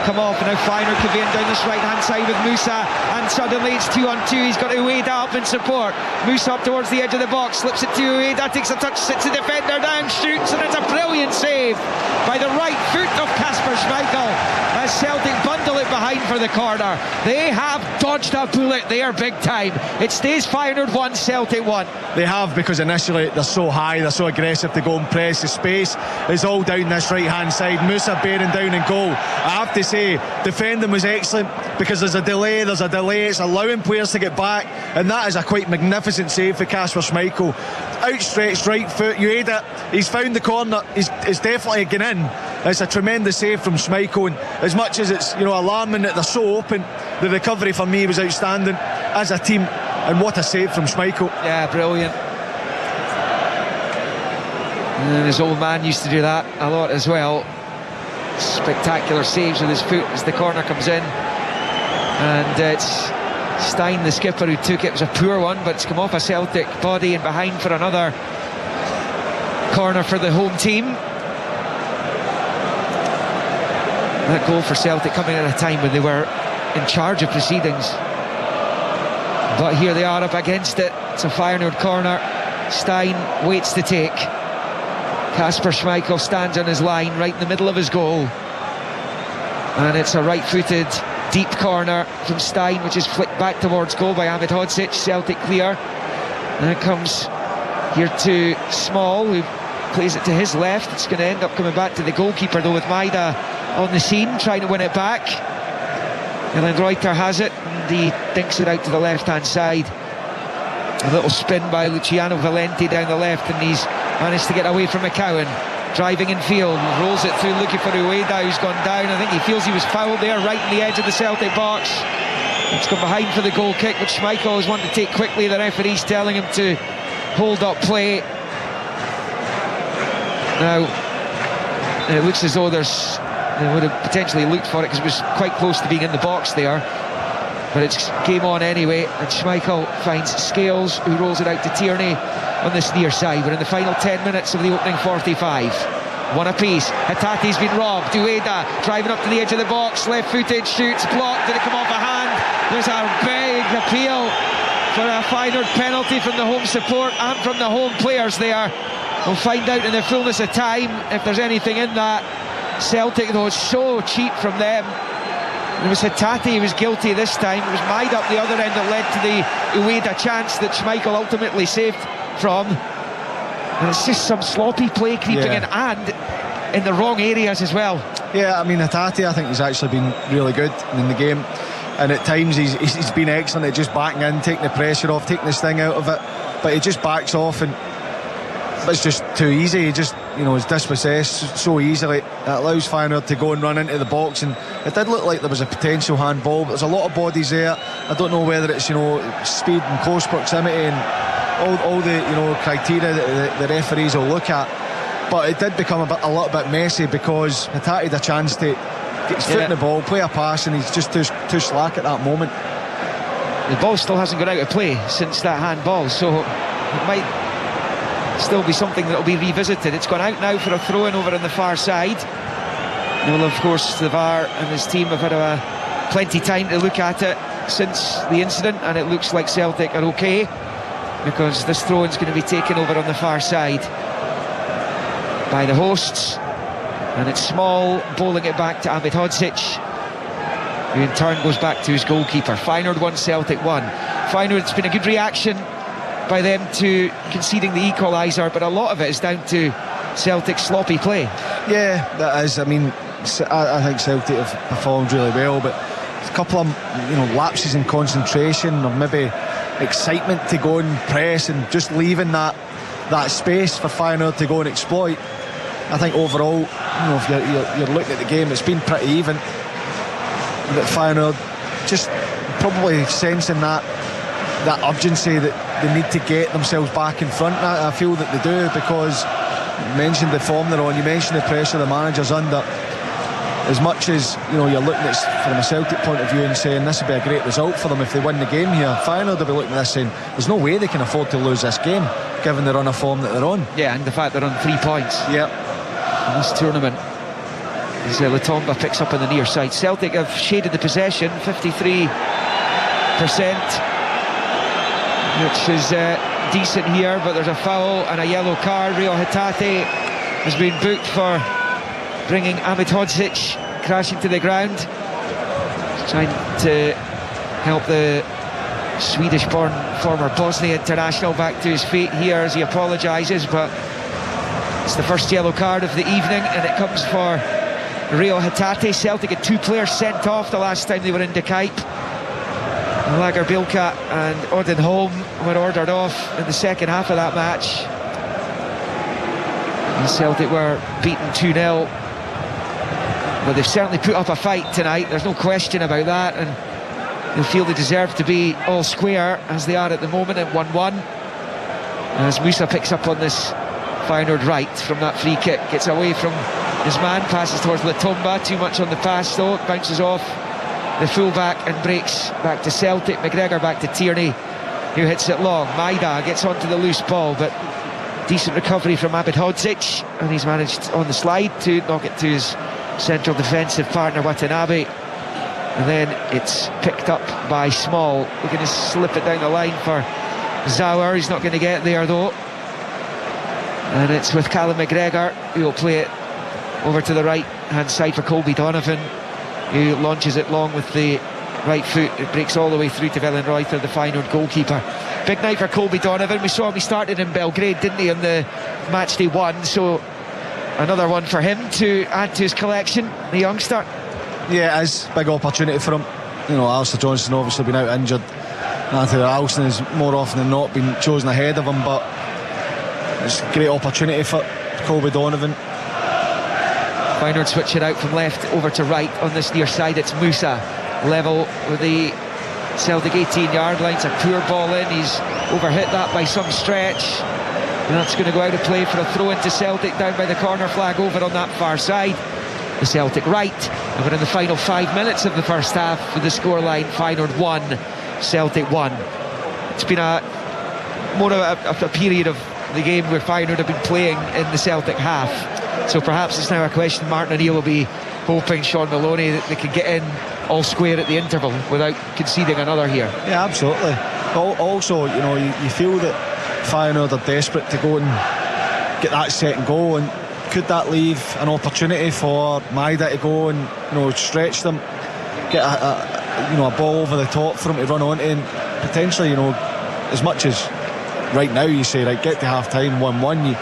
come off, and now Feyenoord conveying down this right hand side with Musa, and suddenly it's 2-on-2. He's got Ueda up in support. Musa up towards the edge of the box, slips it to Ueda, takes a touch, sits the defender down, shoots, and it's a brilliant save by the right foot of Kasper Schmeichel as Celtic bundle it behind for the corner. They have dodged a bullet there big time. It stays Feyenoord 1, Celtic 1. They have, because initially they're so high, they're so aggressive to go and press. The space is all down this right hand side. Musa bearing down in goal. I have to say, defending was excellent, because there's a delay, it's allowing players to get back, and that is a quite magnificent save for Kasper Schmeichel. Outstretched right foot, Ueda, he's found the corner, it's definitely gone in. It's a tremendous save from Schmeichel, and as much as it's, you know, alarming that they're so open, the recovery for me was outstanding as a team, and what a save from Schmeichel. Yeah, brilliant. And his old man used to do that a lot as well. Spectacular saves with his foot as the corner comes in, and it's Stein, the skipper, who took it. It was a poor one, but it's come off a Celtic body and behind for another corner for the home team. That goal for Celtic coming at a time when they were in charge of proceedings, but here they are up against it. It's a Feyenoord corner. Stein waits to take. Kasper Schmeichel stands on his line right in the middle of his goal, and it's a right-footed deep corner from Stein, which is flicked back towards goal by Ahmed Hodzic. Celtic clear, and it comes here to Small, who plays it to his left. It's going to end up coming back to the goalkeeper though, with Maida on the scene trying to win it back, and then Reuter has it and he dinks it out to the left hand side. A little spin by Luciano Valenti down the left, and he's managed to get away from McCowan. Driving in field, rolls it through looking for Ueda, who's gone down. I think he feels he was fouled there right in the edge of the Celtic box. It's gone behind for the goal kick, which Schmeichel is wanting to take quickly. The referee's telling him to hold up play. Now it looks as though they would have potentially looked for it, because it was quite close to being in the box there, but it's game on anyway, and Schmeichel finds Scales, who rolls it out to Tierney on this near side. We're in the final 10 minutes of the opening 45. One apiece. Hatate's been robbed. Ueda driving up to the edge of the box, left-footed, shoots, blocked. Did it come off a hand? There's a big appeal for a Feyenoord penalty from the home support and from the home players there. We'll find out in the fullness of time if there's anything in that. Celtic, though, is so cheap from them. It was Hatate who was guilty this time. It was Maida up the other end that led to the Ueda chance that Schmeichel ultimately saved from. And it's just some sloppy play creeping in, and in the wrong areas as well. Yeah, I mean, Hatate, I think he's actually been really good in the game, and at times he's been excellent at just backing in, taking the pressure off, taking the sting out of it, but he just backs off, and it's just too easy. He just, is dispossessed so easily. It allows Feyenoord to go and run into the box, and it did look like there was a potential handball, but there's a lot of bodies there. I don't know whether it's speed and close proximity and all the criteria that the referees will look at, but it did become a little bit messy because Hatate had a chance to get his foot in the ball, play a pass, and he's just too slack at that moment. The ball still hasn't gone out of play since that handball, so it might still be something that will be revisited. It's gone out now for a throw-in over on the far side. Well, of course, the VAR and his team have had plenty time to look at it since the incident, and it looks like Celtic are okay, because this throw-in is going to be taken over on the far side by the hosts, and it's Small bowling it back to Ahmed Hodzic, who in turn goes back to his goalkeeper. Feyenoord 1, Celtic 1. Feyenoord, it's been a good reaction by them to conceding the equaliser, but a lot of it is down to Celtic's sloppy play. Yeah, that is. I mean, I think Celtic have performed really well, but a couple of lapses in concentration, or maybe excitement to go and press and just leaving that space for Feyenoord to go and exploit. I think overall, if you're looking at the game, it's been pretty even. But Feyenoord just probably sensing that urgency that they need to get themselves back in front. I feel that they do, because you mentioned the form they're on, you mentioned the pressure the manager's under. As much as you're looking at it from a Celtic point of view and saying this would be a great result for them if they win the game here, Feyenoord will be looking at this saying there's no way they can afford to lose this game given the run of form that they're on. Yeah, and the fact they're on 3 points in this tournament. As Latomba picks up on the near side. Celtic have shaded the possession, 53%, which is decent here, but there's a foul and a yellow card. Rio Hatate has been booked for bringing Ahmed Hodzic crashing to the ground, trying to help the Swedish-born former Bosnia international back to his feet here as he apologises, but it's the first yellow card of the evening, and it comes for Rio Hatate. Celtic had 2 players sent off the last time they were in De Kuip. Lager Bilka and Odin Holm were ordered off in the second half of that match, and Celtic were beaten 2-0. But they've certainly put up a fight tonight, there's no question about that, and they feel they deserve to be all square as they are at the moment at 1-1. As Musa picks up on this Feyenoord right from that free kick, gets away from his man, passes towards Latomba, too much on the pass though, it bounces off the full-back and breaks back to Celtic. McGregor back to Tierney, who hits it long. Maida gets onto the loose ball, but decent recovery from Ahmed Hodzic, and he's managed on the slide to knock it to his central defensive partner Watanabe, and then it's picked up by Small. We're going to slip it down the line for Zauer. He's not going to get there though, and it's with Callum McGregor, who will play it over to the right hand side for Colby Donovan, who launches it long with the right foot. It breaks all the way through to Vellenreuter, the Feyenoord goalkeeper. Big night for Colby Donovan. We saw him, he started in Belgrade, didn't he, in the match day 1, so another one for him to add to his collection, the youngster. Yeah, it is a big opportunity for him. Alistair Johnston obviously been out injured. Anthony Ralston has more often than not been chosen ahead of him, but it's a great opportunity for Colby Donovan. Feyenoord switch it out from left over to right on this near side. It's Musa level with the Celtic 18-yard line. It's a poor ball in, he's overhit that by some stretch, and that's going to go out of play for a throw into Celtic down by the corner flag over on that far side. The Celtic right, and we're in the final 5 minutes of the first half with the scoreline Feyenoord 1, Celtic 1. It's been more of a period of the game where Feyenoord have been playing in the Celtic half, so perhaps it's now a question Martin O'Neill will be hoping, Sean Maloney, that they can get in all square at the interval without conceding another here. Yeah, absolutely. Also, you feel that Feyenoord are desperate to go and get that second goal, and could that leave an opportunity for Maida to go and stretch them, get a ball over the top for him to run onto, and potentially, as much as right now you say, right, get to half time 1-1,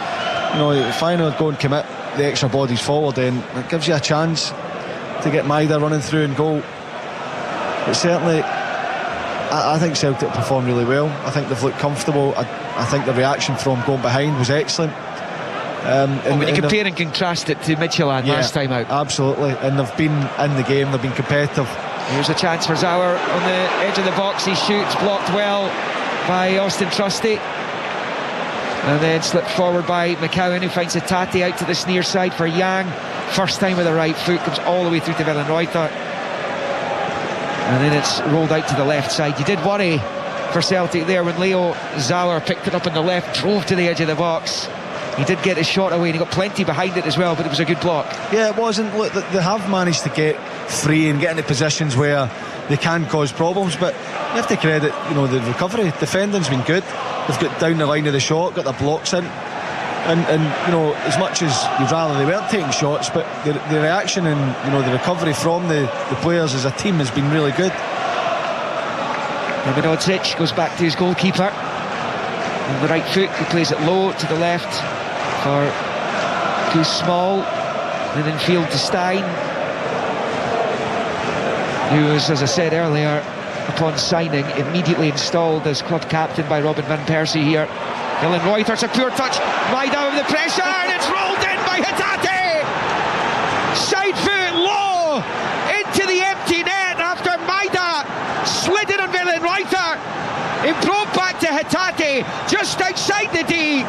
Feyenoord go and commit the extra bodies forward, then it gives you a chance to get Maida running through and goal. But certainly I think Celtic performed really well. I think they've looked comfortable. I think the reaction from going behind was excellent. When you compare and contrast it to Midtjylland last time out. Absolutely, and they've been in the game, they've been competitive. Here's a chance for Zauer on the edge of the box. He shoots, blocked well by Austin Trusty, and then slipped forward by McCowan, who finds Hatate out to the near side for Yang. First time with the right foot, comes all the way through to Villenreuter, and then it's rolled out to the left side. You did worry for Celtic there when Leo Zauer picked it up on the left, drove to the edge of the box. He did get his shot away and he got plenty behind it as well, but it was a good block. Yeah, it wasn't. Look, they have managed to get free and get into positions where they can cause problems, but you have to credit, the recovery. Defending's been good. They've got down the line of the shot, got their blocks in, and as much as you'd rather they weren't taking shots, but the reaction and the recovery from the players as a team has been really good. Minodzic goes back to his goalkeeper on the right foot. He plays it low to the left for too small, and in field to Stein, who was, as I said earlier, upon signing immediately installed as club captain by Robin van Persie here. Villenreuter, it's a poor touch. Maida with the pressure, and it's rolled in by Hatate. Side foot low into the empty net after Maida slid in on Villenreuter. It broke back to Hatate just outside the D,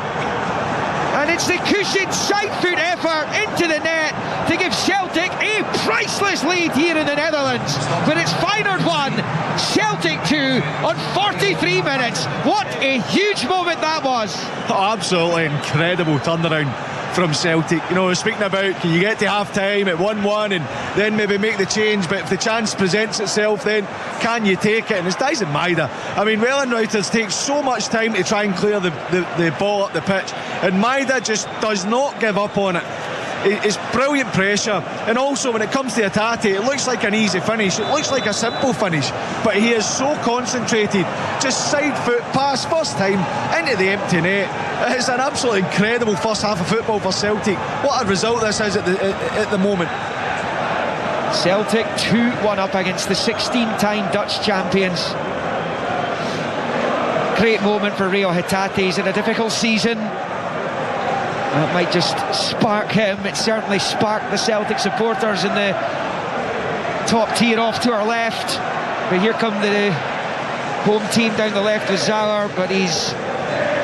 and it's the cushioned side foot effort into the net to give Celtic a priceless lead here in the Netherlands. But it's Feyenoord 1, Celtic 2 on 43 minutes. What a huge moment that was. Absolutely incredible turnaround from Celtic. Speaking about, can you get to half time at 1-1 and then maybe make the change, but if the chance presents itself, then can you take it? And it's Dyson Maida. I mean, Wellenreuters takes so much time to try and clear the ball up the pitch, and Maida just does not give up on it. It's brilliant pressure, and also when it comes to Hatate, it looks like an easy finish, it looks like a simple finish, but he is so concentrated. Just side foot pass, first time into the empty net. It's an absolutely incredible first half of football for Celtic. What a result this is at the moment. Celtic 2-1 up against the 16-time Dutch champions. Great moment for Rio Hatate. He's in a difficult season. That might just spark him. It certainly sparked the Celtic supporters in the top tier off to our left. But here come the home team down the left with Zauer, but he's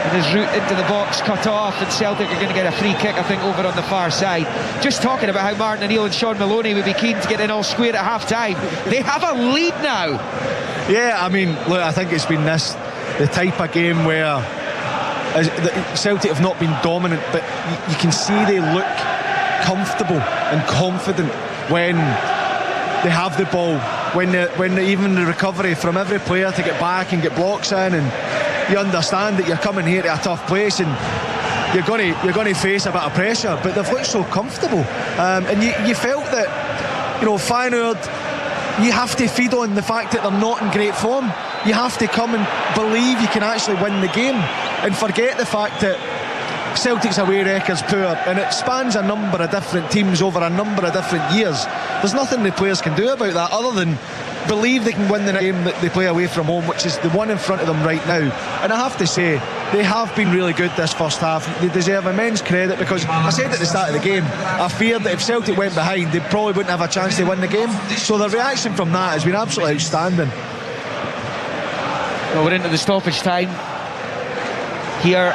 in his route into the box cut off, and Celtic are going to get a free kick, I think, over on the far side. Just talking about how Martin O'Neill and Sean Maloney would be keen to get in all square at half time. They have a lead now. Yeah, I mean, look, I think it's been the type of game where Celtic have not been dominant, but you can see they look comfortable and confident when they have the ball, when even the recovery from every player to get back and get blocks in, and you understand that you're coming here to a tough place and you're going to face a bit of pressure, but they've looked so comfortable, and you felt that Feyenoord, you have to feed on the fact that they're not in great form. You have to come and believe you can actually win the game, and forget the fact that Celtic's away record's poor, and it spans a number of different teams over a number of different years. There's nothing the players can do about that other than believe they can win the game that they play away from home, which is the one in front of them right now. And I have to say, they have been really good this first half. They deserve immense credit, because I said at the start of the game, I feared that if Celtic went behind, they probably wouldn't have a chance to win the game. So the reaction from that has been absolutely outstanding. Well, we're into the stoppage time here,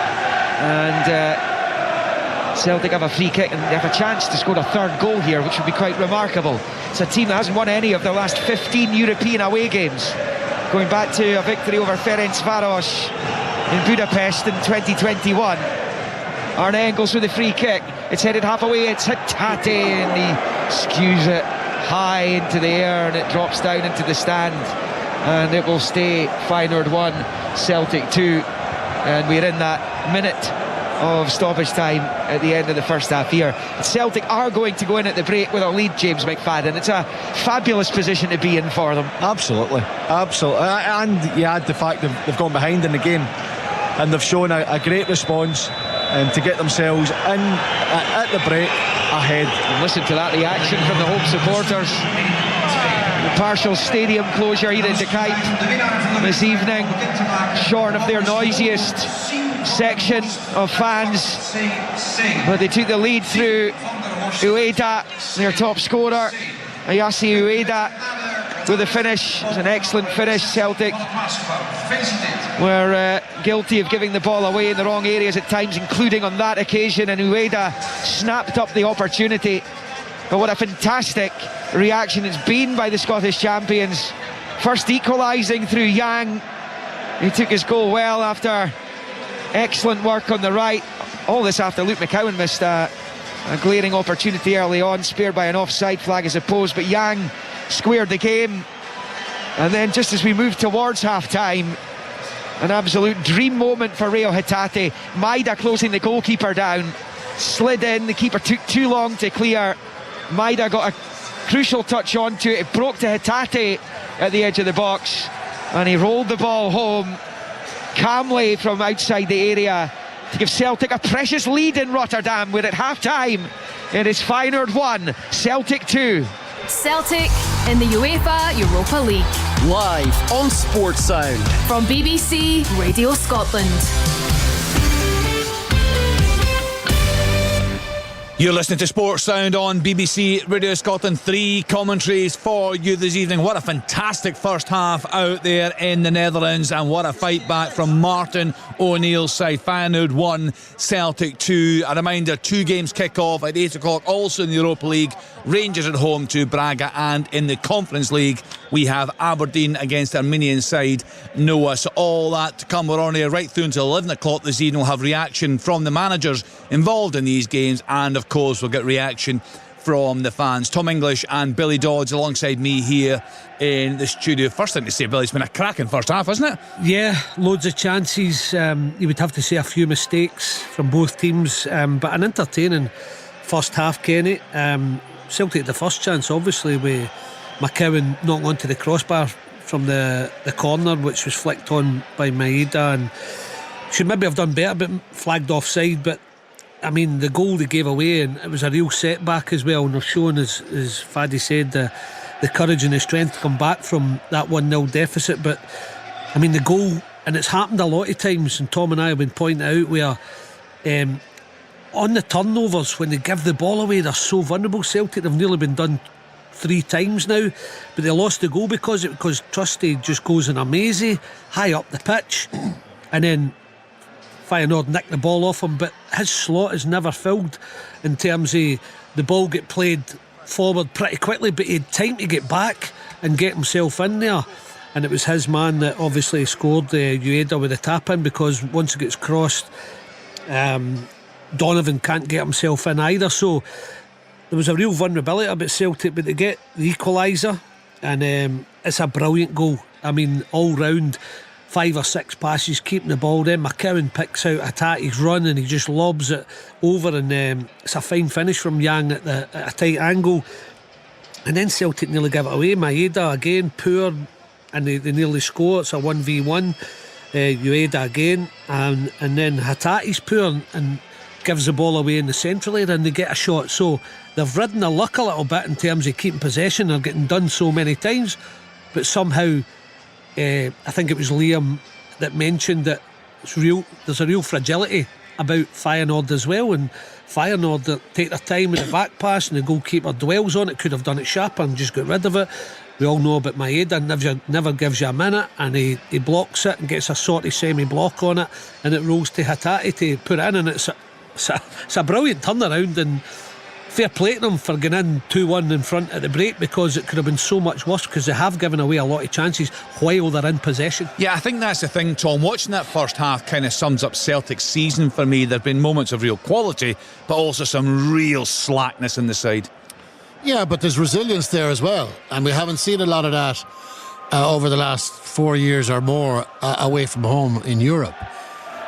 and Celtic have a free kick, and they have a chance to score a third goal here, which would be quite remarkable. It's a team that hasn't won any of their last 15 European away games, going back to a victory over Ferencváros in Budapest in 2021. Arne Engels with the free kick. It's headed half away. It's Hatate, and he skews it high into the air, and it drops down into the stand, and it will stay Feyenoord 1, Celtic 2, and we're in that minute of stoppage time at the end of the first half here. Celtic are going to go in at the break with a lead, James McFadden. It's a fabulous position to be in for them. Absolutely, and you add the fact they've gone behind in the game, and they've shown a great response to get themselves in at the break ahead. And listen to that reaction from the home supporters. The partial stadium closure here in De Kuip this evening, shorn of their noisiest section of fans, but they took the lead through Ueda, their top scorer, Ayase Ueda, with the finish. It was an excellent finish. Celtic were guilty of giving the ball away in the wrong areas at times, including on that occasion, and Ueda snapped up the opportunity. But what a fantastic reaction it's been by the Scottish champions. First equalising through Yang, who took his goal well after excellent work on the right. All this after Luke McCowan missed a glaring opportunity early on, spared by an offside flag as opposed, but Yang squared the game. And then just as we moved towards half-time, an absolute dream moment for Reo Hatate. Maida closing the goalkeeper down, slid in, the keeper took too long to clear. Maida got a crucial touch onto it, it broke to Hatate at the edge of the box, and he rolled the ball home calmly from outside the area to give Celtic a precious lead in Rotterdam. We're at half-time. It is Feyenoord 1, Celtic 2. Celtic in the UEFA Europa League. Live on Sports Sound. From BBC Radio Scotland. You're listening to Sports Sound on BBC Radio Scotland. 3 commentaries for you this evening. What a fantastic first half out there in the Netherlands, and what a fight back from Martin O'Neill's side. Feyenoord 1, Celtic 2. A reminder, 2 games kick off at 8 o'clock, also in the Europa League. Rangers at home to Braga, and in the Conference League we have Aberdeen against Armenian side Noah. So all that to come. We're on here right through until 11 o'clock this evening. We'll have reaction from the managers involved in these games, and of course we'll get reaction from the fans. Tom English and Billy Dodds alongside me here in the studio. First thing to say, Billy, it's been a cracking first half, hasn't it? Yeah, loads of chances. You would have to say a few mistakes from both teams, but an entertaining first half, Kenny. Celtic the first chance, obviously, with McCowan knocking onto the crossbar from the corner, which was flicked on by Maeda, and should maybe have done better, but flagged offside. But I mean, the goal they gave away, and it was a real setback as well, and they've shown, as Faddy said, the courage and the strength to come back from that 1-0 deficit. But I mean, the goal, and it's happened a lot of times, and Tom and I have been pointing out, where on the turnovers, when they give the ball away, they're so vulnerable. Celtic have nearly been done 3 times now, but they lost the goal because Trusty just goes in a mazy high up the pitch, and then Feyenoord nicked the ball off him, but his slot is never filled in terms of the ball get played forward pretty quickly, but he had time to get back and get himself in there, and it was his man that obviously scored, Ueda, with the tap in, because once it gets crossed, Donovan can't get himself in either. So there was a real vulnerability about Celtic, but they get the equaliser, and it's a brilliant goal. I mean, all round, 5 or 6 passes, keeping the ball. Then McCowan picks out Hatate's run and he just lobs it over, and it's a fine finish from Yang at a tight angle. And then Celtic nearly give it away. Maeda again poor, and they nearly score. It's a 1v1. Ueda again, and then Hatate's poor and gives the ball away in the central area, and they get a shot. So they've ridden the luck a little bit in terms of keeping possession. They're getting done so many times, but somehow I think it was Liam that mentioned that there's a real fragility about Feyenoord as well, and Feyenoord take their time with the back pass, and the goalkeeper dwells on it. Could have done it sharper and just got rid of it. We all know about Maeda, never gives you a minute, and he blocks it and gets a sort of semi-block on it, and it rolls to Hatate to put it in, and it's a brilliant turnaround, and fair play to them for getting in 2-1 in front at the break, because it could have been so much worse, because they have given away a lot of chances while they're in possession. Yeah, I think that's the thing, Tom. Watching that first half kind of sums up Celtic's season for me. There have been moments of real quality, but also some real slackness in the side. Yeah, but there's resilience there as well, and we haven't seen a lot of that over the last 4 years or more away from home in Europe.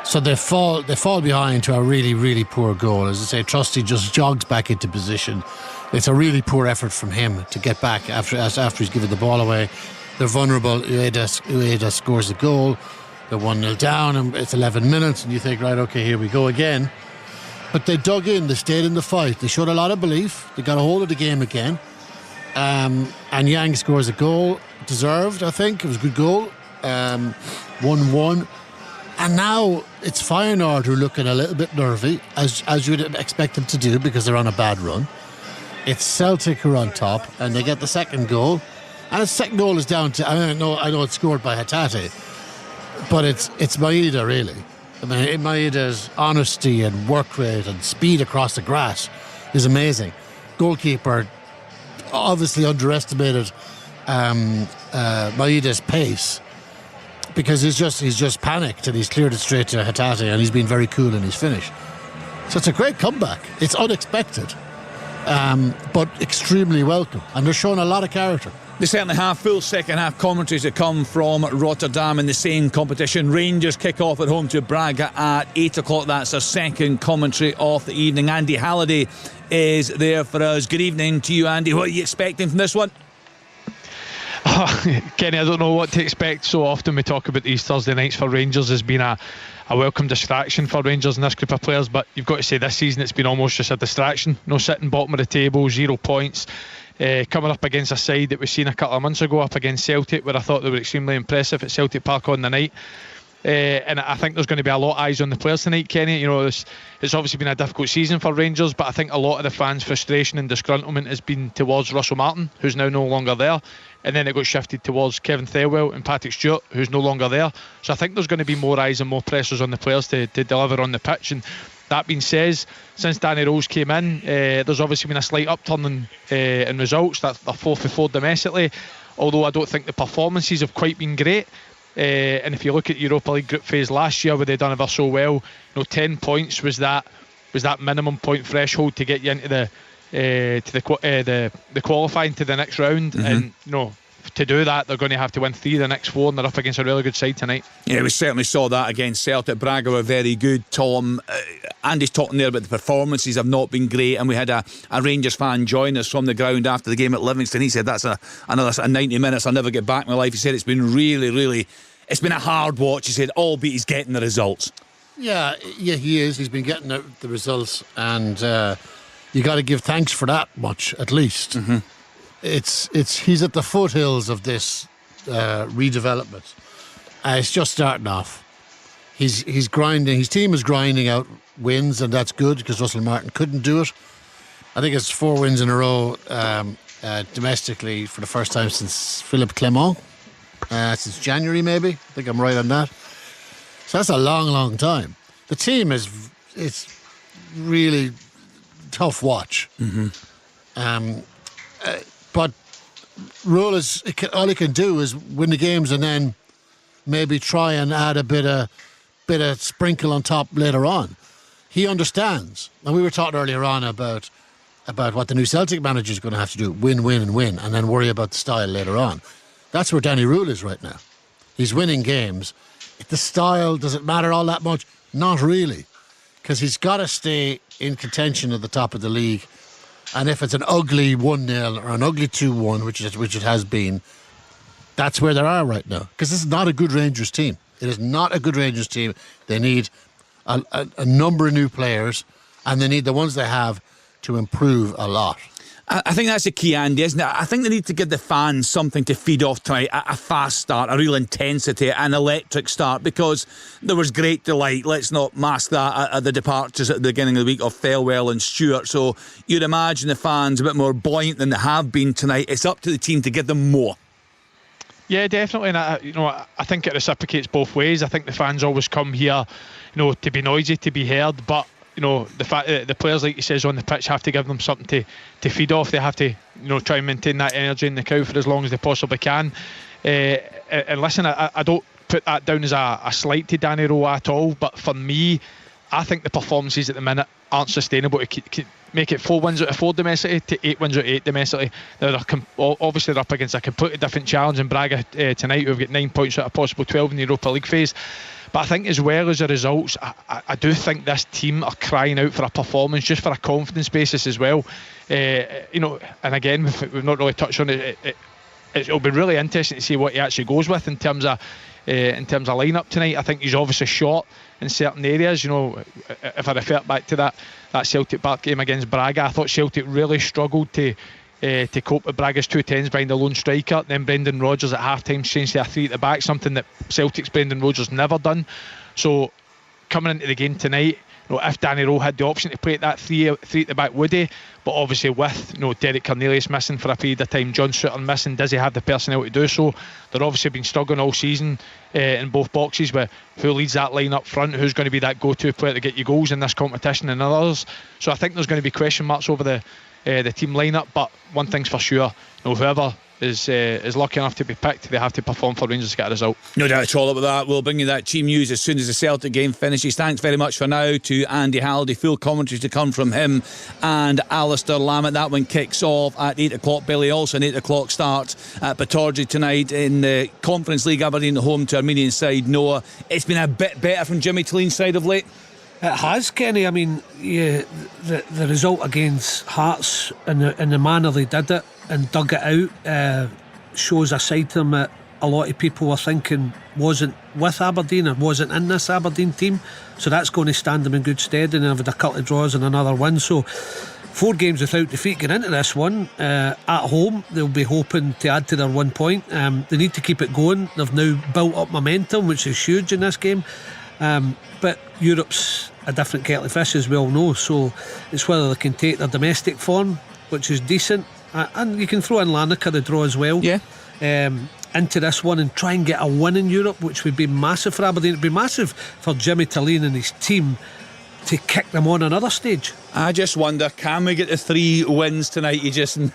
So they fall behind to a really, really poor goal. As I say, Trusty just jogs back into position. It's a really poor effort from him to get back after he's given the ball away. They're vulnerable. Ueda scores the goal. They're 1-0 down, and it's 11 minutes, and you think, right, okay, here we go again. But they dug in, they stayed in the fight, they showed a lot of belief, they got a hold of the game again, and Yang scores a goal, deserved, I think. It was a good goal, 1-1. And now it's Feyenoord who are looking a little bit nervy, as you'd expect them to do because they're on a bad run. It's Celtic who are on top, and they get the second goal. And the second goal is down to, I know it's scored by Hatate, but it's Maeda, really. I mean, Maeda's honesty and work rate and speed across the grass is amazing. Goalkeeper obviously underestimated Maeda's pace, because he's just panicked, and he's cleared it straight to Hatate, and he's been very cool in his finish. So it's a great comeback. It's unexpected, but extremely welcome, and they're showing a lot of character. They certainly have. Full second half commentaries that come from Rotterdam in the same competition. Rangers kick off at home to Braga at 8 o'clock. That's our second commentary of the evening. Andy Halliday is there for us. Good evening to you, Andy. What are you expecting from this one? Kenny, I don't know what to expect. So often we talk about these Thursday nights for Rangers as being a welcome distraction for Rangers and this group of players, but you've got to say this season it's been almost just a distraction. No, sitting bottom of the table, 0 points, coming up against a side that we've seen a couple of months ago up against Celtic, where I thought they were extremely impressive at Celtic Park on the night. And I think there's going to be a lot of eyes on the players tonight, Kenny. You know, it's obviously been a difficult season for Rangers, but I think a lot of the fans' frustration and disgruntlement has been towards Russell Martin, who's now no longer there, and then it got shifted towards Kevin Thelwell and Patrick Stewart, who's no longer there. So I think there's going to be more eyes and more pressures on the players to deliver on the pitch. And that being said, since Danny Rose came in, there's obviously been a slight upturn in results. They're 4-4 domestically, although I don't think the performances have quite been great. And if you look at the Europa League group phase last year, where they done ever so well, 10 points was that minimum point threshold to get you into the qualifying to the next round. And to do that, they're going to have to win 3 of the next 4, and they're up against a really good side tonight. Yeah, we certainly saw that against Celtic. Braga were very good, Tom. Andy's talking there about the performances have not been great, and we had a Rangers fan join us from the ground after the game at Livingston. He said that's another 90 minutes I'll never get back in my life. He said it's been really, it's been a hard watch. He said, albeit he's getting the results. Yeah, he is. He's been getting the results, and you got to give thanks for that much, at least. He's at the foothills of this redevelopment. It's just starting off. He's grinding. His team is grinding out wins, and that's good because Russell Martin couldn't do it. I think it's 4 wins in a row domestically for the first time since Philippe Clement, since January maybe. I think I'm right on that. So that's a long time. The team it's really tough watch. But Rule all he can do is win the games and then maybe try and add a bit of sprinkle on top later on. He understands. And we were talking earlier on about what the new Celtic manager is going to have to do: win, and then worry about the style later on. That's where Danny Rule is right now. He's winning games. The style, does it matter all that much? Not really, because he's got to stay in contention at the top of the league. And if it's an ugly 1-0 or an ugly 2-1, which it has been, that's where they are right now. Because this is not a good Rangers team. It is not a good Rangers team. They need a number of new players, and they need the ones they have to improve a lot. I think that's the key, Andy, isn't it? I think they need to give the fans something to feed off tonight, a fast start, a real intensity, an electric start, because there was great delight, let's not mask that, at the departures at the beginning of the week of Thelwell and Stewart. So you'd imagine the fans a bit more buoyant than they have been tonight. It's up to the team to give them more. Yeah, definitely. And I think it reciprocates both ways. I think the fans always come here, to be noisy, to be heard, but the fact that the players, like he says, on the pitch have to give them something to feed off. They have to, try and maintain that energy in the crowd for as long as they possibly can. And listen, I don't put that down as a slight to Danny Rowe at all, but for me, I think the performances at the minute aren't sustainable to make it 4 wins out of 4 domestically to 8 wins out of 8 domestically. Now obviously they're up against a completely different challenge in Braga tonight. We've got 9 points out of possible 12 in the Europa League phase. But I think as well as the results, I do think this team are crying out for a performance, just for a confidence basis as well. And again, we've not really touched on it. It'll be really interesting to see what he actually goes with in terms of lineup tonight. I think he's obviously short in certain areas. If I refer back to that Celtic Park game against Braga, I thought Celtic really struggled to cope with Braga's 2-10s behind the lone striker. Then Brendan Rodgers at half time changed to a 3 at the back, something that Celtic's Brendan Rodgers never done. So coming into the game tonight, if Danny Rowe had the option to play at that three at the back, would he? But obviously with Derek Cornelius missing for a period of time, John Souttar missing, does he have the personnel to do so? They're obviously been struggling all season in both boxes with who leads that line up front, who's going to be that go-to player to get you goals in this competition and others. So I think there's going to be question marks over the team lineup, but one thing's for sure, whoever is lucky enough to be picked, they have to perform for Rangers to get a result. No doubt at all about that. We'll bring you that team news as soon as the Celtic game finishes. Thanks very much for now to Andy Halliday. Full commentary to come from him and Alistair Lammett. That one kicks off at 8 o'clock. Billy, also an 8 o'clock start at Pittodrie tonight in the Conference League. Aberdeen home to Armenian side Noah. It's been a bit better from Jimmy Tilleen's side of late. It has, Kenny. I mean, the result against Hearts and the manner they did it and dug it out shows a side to them that a lot of people were thinking wasn't with Aberdeen or wasn't in this Aberdeen team. So that's going to stand them in good stead, and they've had a couple of draws and another win. So 4 games without defeat going into this one. At home, they'll be hoping to add to their 1 point. They need to keep it going. They've now built up momentum, which is huge in this game. But Europe's a different kettle of fish, as we all know, so it's whether they can take their domestic form, which is decent, and you can throw in Larnaca, the draw as well, into this one and try and get a win in Europe, which would be massive for Aberdeen. It'd be massive for Jimmy Tilleen and his team to kick them on another stage. I just wonder, can we get the 3 wins tonight?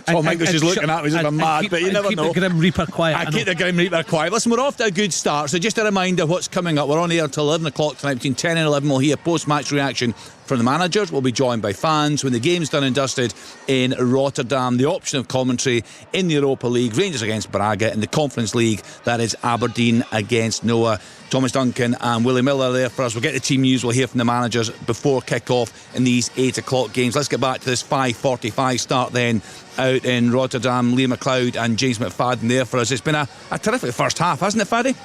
Tom Higgins is looking at me as if I'm mad, but you never know. Keep the Grim Reaper quiet. I keep the Grim Reaper quiet. Listen, we're off to a good start, so just a reminder what's coming up. We're on air until 11 o'clock tonight. Between 10 and 11 we'll hear post-match reaction from the managers. We'll be joined by fans when the game's done and dusted in Rotterdam. The option of commentary in the Europa League, Rangers against Braga. In the Conference League, that is Aberdeen against Noah. Thomas Duncan and Willie Miller there for us. We'll get the team news, we'll hear from the managers before kick-off in these 8 o'clock games. Let's get back to this 5:45 start then out in Rotterdam. Liam McLeod and James McFadden there for us. It's been a terrific first half, hasn't it, Faddy?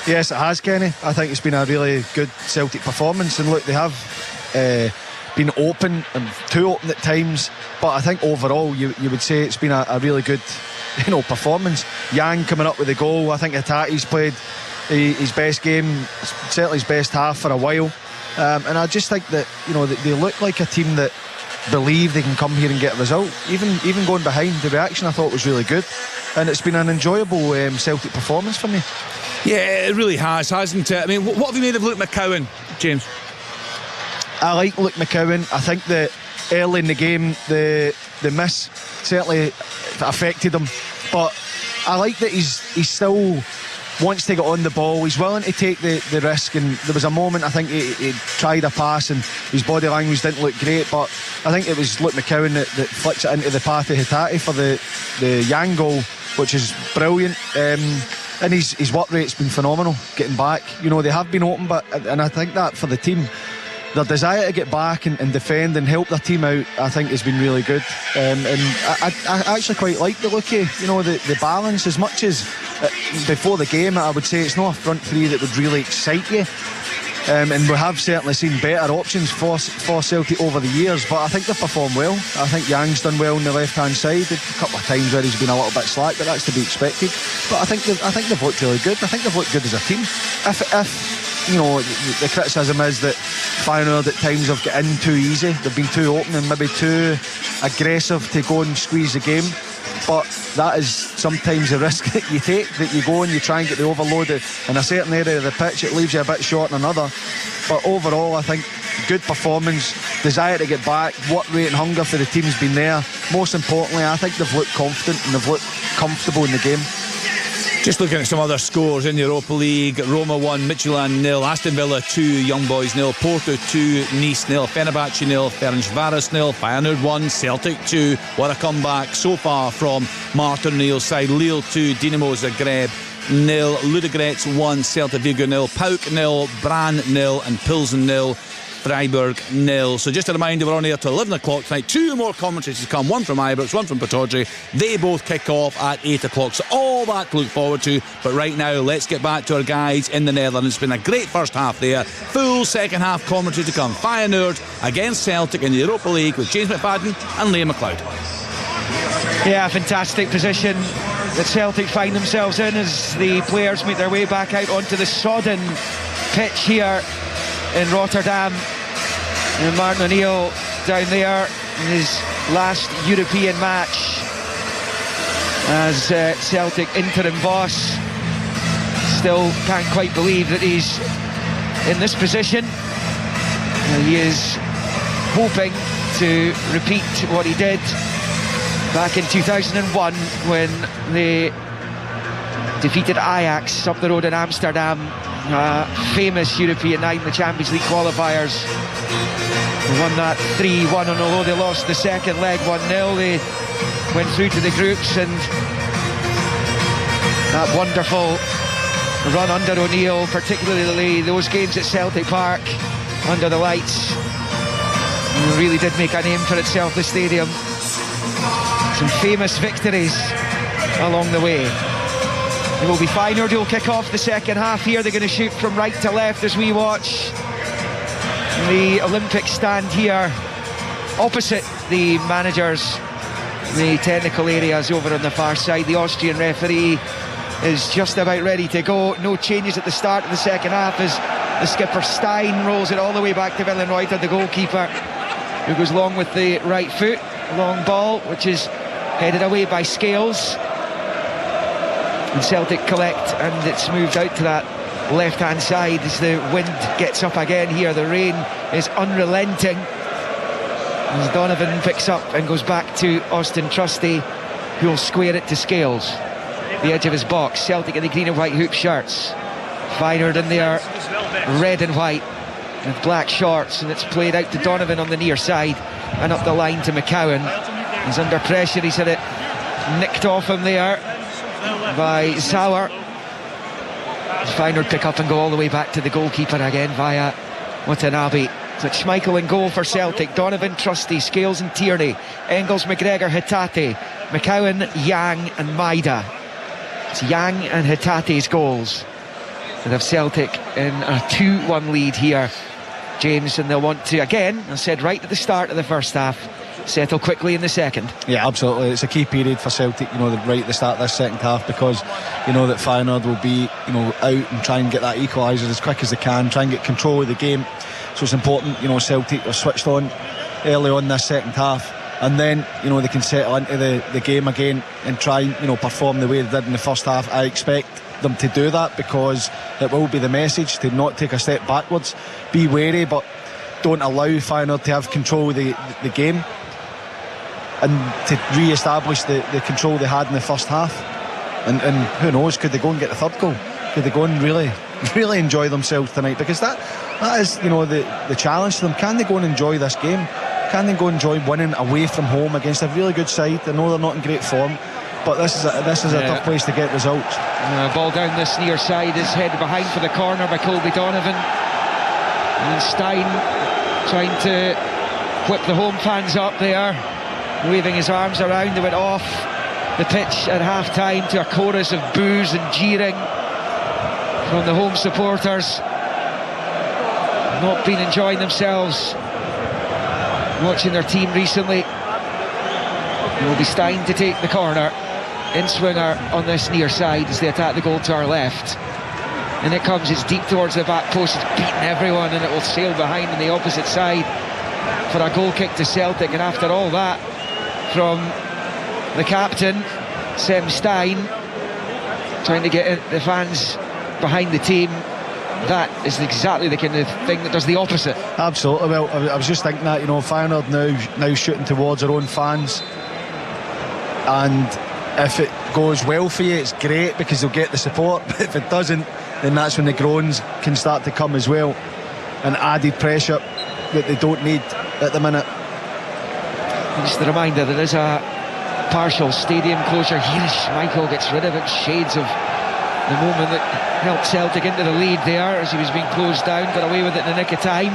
Yes, it has, Kenny. I think it's been a really good Celtic performance, and look, they have been open and too open at times, but I think overall you would say it's been a really good performance. Yang coming up with the goal. I think Hatate's played his best game, certainly his best half for a while, and I just think that they look like a team that believe they can come here and get a result, even going behind. The reaction I thought was really good, and it's been an enjoyable Celtic performance for me. Yeah, it really has, hasn't it? I mean, what have you made of Luke McCowan, James? I like Luke McCowan. I think that early in the game the miss certainly affected him, but I like that he's still wants to get on the ball. He's willing to take the risk, and there was a moment I think he tried a pass and his body language didn't look great, but I think it was Luke McCowan that flicks it into the path of Hatate for the Yang goal, which is brilliant. And his work rate's been phenomenal getting back. They have been open, and I think that for the team, their desire to get back and defend and help their team out, I think has been really good. And I actually quite like the look of the balance. As much as before the game, I would say it's not a front three that would really excite you. And we have certainly seen better options for Celtic over the years, but I think they've performed well. I think Yang's done well on the left hand side. A couple of times where he's been a little bit slack, but that's to be expected. But I think they've looked really good. I think they've looked good as a team. If the criticism is that Feyenoord at times have got in too easy, they've been too open and maybe too aggressive to go and squeeze the game. But that is sometimes the risk that you take, that you go and you try and get the overload in a certain area of the pitch. It leaves you a bit short in another. But overall, I think good performance, desire to get back, work rate and hunger for the team's been there. Most importantly, I think they've looked confident and they've looked comfortable in the game. Just looking at some other scores in the Europa League: Roma 1, Midtjylland 0, Aston Villa 2, Young Boys 0, Porto 2, Nice 0, Fenerbahce 0, Ferencvaros 0, Feyenoord 1, Celtic 2. What a comeback so far from Martin O'Neill's side. Lille 2, Dinamo Zagreb 0, Ludogorets 1, Celta Vigo 0, PAOK 0, Brann 0 and Pilsen 0. Freiburg 0. So just a reminder, we're on here till 11 o'clock tonight. 2 more commentaries to come, one from Ibrox, one from Pittodrie. They both kick off at 8 o'clock, so all that to look forward to. But right now, let's get back to our guys in the Netherlands. It's been a great first half there. Full second half commentary to come. Feyenoord against Celtic in the Europa League with James McFadden and Liam McLeod. Yeah, fantastic position that Celtic find themselves in as the players make their way back out onto the sodden pitch here in Rotterdam. And Martin O'Neill down there in his last European match as Celtic interim boss. Still can't quite believe that he's in this position. He is hoping to repeat what he did back in 2001 when they defeated Ajax up the road in Amsterdam. Famous European night in the Champions League qualifiers. They won that 3-1, and although they lost the second leg 1-0, they went through to the groups, and that wonderful run under O'Neill, particularly those games at Celtic Park under the lights, really did make a name for itself, the stadium. Some famous victories along the way. It will be Feyenoord who'll kick off the second half here. They're going to shoot from right to left as we watch the Olympic stand here opposite the managers, the technical areas over on the far side. The Austrian referee is just about ready to go. No changes at the start of the second half as the skipper Stein rolls it all the way back to Villenreuter, the goalkeeper, who goes long with the right foot. Long ball which is headed away by Scales, and Celtic collect, and it's moved out to that left-hand side as the wind gets up again here. The rain is unrelenting as Donovan picks up and goes back to Austin Trusty, who'll square it to Scales, the edge of his box. Celtic in the green and white hoop shirts, Feyenoord in their red and white with black shorts, and it's played out to Donovan on the near side and up the line to McCowan. He's under pressure, he's had it nicked off him there by Sauer. Feyenoord pick up and go all the way back to the goalkeeper again via Watanabe. So it's Schmeichel in goal for Celtic. Donovan, Trusty, Scales and Tierney, Engels, McGregor, Hatate, McCowan, Yang and Maida. It's Yang and Hatate's goals that have Celtic in a 2-1 lead here, James, and they'll want to, again, I said right at the start of the first half, settle quickly in the second. Yeah, absolutely. It's a key period for Celtic, right at the start of this second half, because that Feyenoord will be out and try and get that equaliser as quick as they can, try and get control of the game. So it's important, Celtic are switched on early on this second half, and then they can settle into the game again and try and perform the way they did in the first half. I expect them to do that, because it will be the message to not take a step backwards. Be wary, but don't allow Feyenoord to have control of the game and to re-establish the control they had in the first half. And who knows, could they go and get the third goal? Could they go and really enjoy themselves tonight? Because that is the challenge to them. Can they go and enjoy this game? Can they go and enjoy winning away from home against a really good side? I know they're not in great form, but this is a tough place to get results. Ball down this near side is headed behind for the corner by Colby Donovan, and Stein trying to whip the home fans up there, waving his arms around. They went off the pitch at half-time to a chorus of boos and jeering from the home supporters. Not been enjoying themselves watching their team recently. It will be Stein to take the corner. In-swinger on this near side as they attack the goal to our left. And it comes, it's deep towards the back post, it's beaten everyone, and it will sail behind on the opposite side for a goal kick to Celtic. And after all that from the captain, Sem Stein, trying to get the fans behind the team, that is exactly the kind of thing that does the opposite. Absolutely. Well, I was just thinking that, Feyenoord now shooting towards their own fans, and if it goes well for you, it's great because they'll get the support. But if it doesn't, then that's when the groans can start to come as well, and added pressure that they don't need at the minute. Just a reminder, there is a partial stadium closure here. Schmeichel gets rid of it. Shades of the moment that helped Celtic into the lead there as he was being closed down. Got away with it in the nick of time.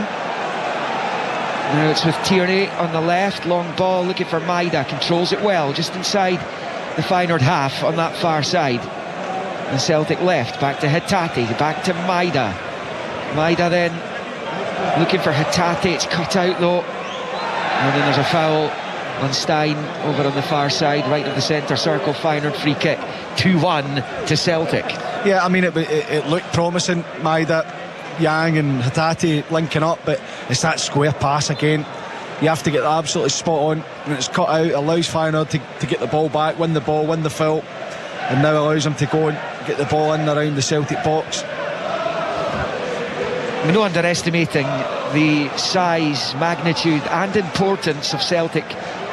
Now it's with Tierney on the left. Long ball looking for Maida. Controls it well just inside the Feyenoord half on that far side. And Celtic left, back to Hatate, back to Maida. Maida then looking for Hatate. It's cut out though, and then there's a foul on Stein over on the far side, right of the centre circle. Feyenoord free kick, 2-1 to Celtic. Yeah, I mean it looked promising. Maida Yang and Hatate linking up, but it's that square pass again. You have to get absolutely spot on. When it's cut out, it allows Feyenoord to get the ball back, win the ball, win the foul, and now allows them to go and get the ball in around the Celtic box. We're not underestimating the size, magnitude and importance of Celtic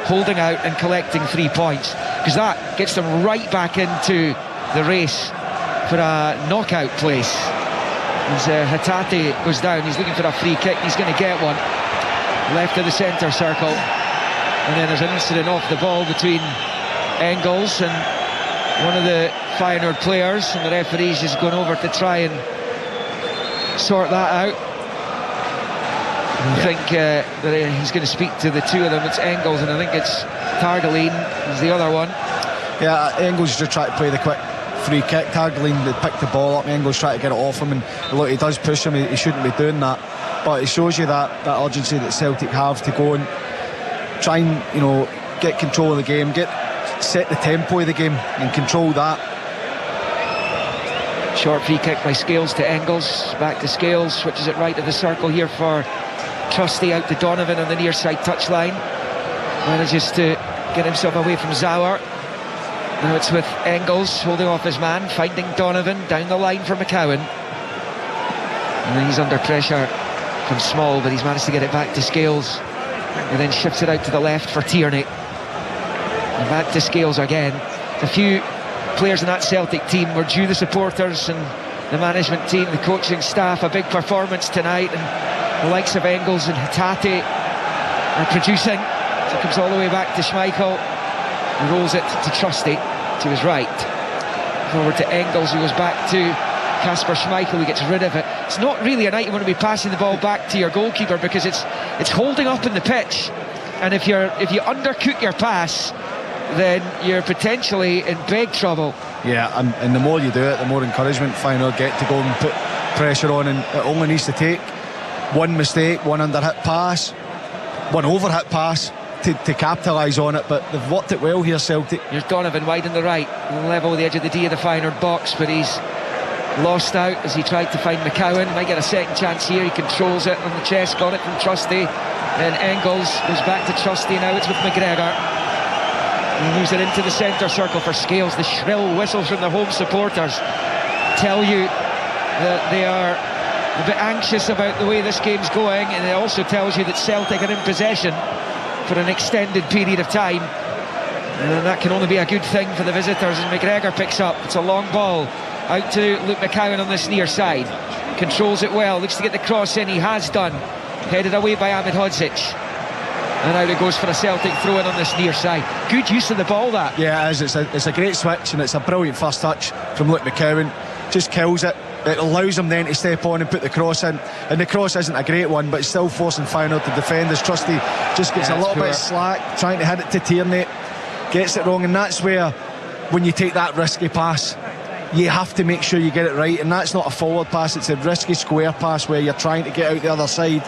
holding out and collecting 3 points, because that gets them right back into the race for a knockout place. As Hatate goes down, he's looking for a free kick, he's going to get one left of the centre circle, and then there's an incident off the ball between Engels and one of the Feyenoord players, and the referee's just going over to try and sort that out. I think that he's going to speak to the two of them. It's Engels and I think it's Targaline is the other one. Yeah, Engels just trying to play the quick free kick. Targaline picked the ball up, Engels trying to get it off him, and look, he does push him, he shouldn't be doing that, but it shows you that urgency that Celtic have to go and try and, you know, get control of the game, set the tempo of the game and control that. Short free kick by Scales to Engels, back to Scales, switches it right of the circle here for Trusty, out to Donovan on the near side touchline, manages to get himself away from Zauer. Now it's with Engels holding off his man, finding Donovan down the line for McCowan, and then he's under pressure from Small, but he's managed to get it back to Scales, and then shifts it out to the left for Tierney, and back to Scales again. A few players in that Celtic team were due the supporters and the management team, the coaching staff, a big performance tonight, and the likes of Engels and Hatate are producing. So it comes all the way back to Schmeichel, and rolls it to Trusty to his right, forward to Engels, who goes back to Kasper Schmeichel, who gets rid of it. It's not really a night you want to be passing the ball back to your goalkeeper, because it's holding up in the pitch, and if you undercook your pass, then you're potentially in big trouble. Yeah, and the more you do it, the more encouragement Feyenoord get to go and put pressure on, and it only needs to take one mistake, one under-hit pass, one over-hit pass to capitalise on it, but they've worked it well here, Celtic. Here's Donovan wide on the right, level with the edge of the D of the Feyenoord box, but he's lost out as he tried to find McCowan. Might get a second chance here. He controls it on the chest, got it from Trusty, then Engels goes back to Trusty. Now it's with McGregor, he moves it into the centre circle for Scales. The shrill whistles from the home supporters tell you that they are a bit anxious about the way this game's going, and it also tells you that Celtic are in possession for an extended period of time, and that can only be a good thing for the visitors. And McGregor picks up, it's a long ball out to Luke McCowan on this near side, controls it well, looks to get the cross in, he has done, headed away by Ahmed Hodzic, and out it goes for a Celtic throw in on this near side. Good use of the ball, that. Yeah, it is. It's a great switch, and it's a brilliant first touch from Luke McCowan. Just kills it. It allows him then to step on and put the cross in, and the cross isn't a great one, but it's still forcing Feyenoord to defend as Trusty just gets a little bit slack, trying to hit it to Tierney, gets it wrong, and that's where, when you take that risky pass, you have to make sure you get it right, and that's not a forward pass, it's a risky square pass where you're trying to get out the other side,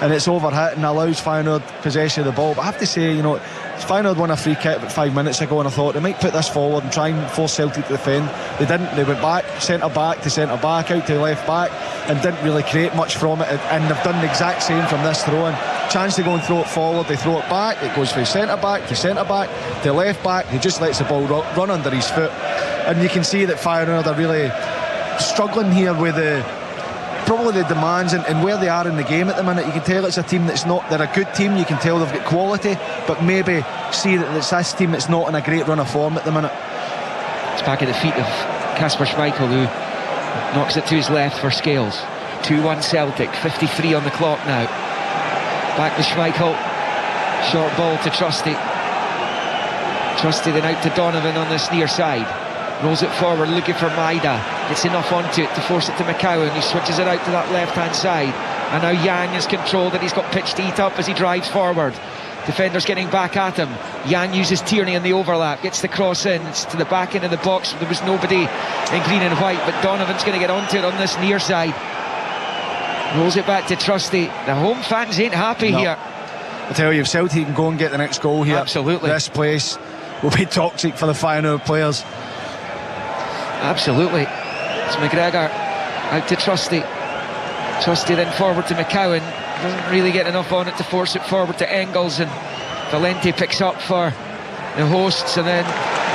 and it's overhit and allows Feyenoord possession of the ball. But I have to say, you know, Feyenoord won a free kick about 5 minutes ago, and I thought they might put this forward and try and force Celtic to defend. They didn't. They went back, centre back to centre back, out to left back, and didn't really create much from it, and they've done the exact same from this throw-in. Chance to go and throw it forward, they throw it back, it goes from centre back to left back, he just lets the ball run under his foot, and you can see that Feyenoord are really struggling here with probably the demands and where they are in the game at the minute. You can tell it's a team they're a good team, you can tell they've got quality, but maybe see that it's this team that's not in a great run of form at the minute. It's back at the feet of Kasper Schmeichel, who knocks it to his left for Scales. 2-1 Celtic, 53 on the clock now. Back to Schmeichel, short ball to Trusty then out to Donovan on this near side, rolls it forward looking for Maida, gets enough onto it to force it to McCowan, he switches it out to that left hand side, and now Yang is controlled, and he's got pitch to eat up as he drives forward. Defenders getting back at him. Yang uses Tierney in the overlap, gets the cross in, it's to the back end of the box. There was nobody in green and white, but Donovan's going to get onto it on this near side, rolls it back to Trusty. The home fans ain't happy here. I tell you, if Celtic can go and get the next goal here, absolutely, this place will be toxic for the Feyenoord players. Absolutely. It's McGregor out to Trusty, Trusty then forward to McCowan, doesn't really get enough on it to force it forward to Engels, and Valente picks up for the hosts and then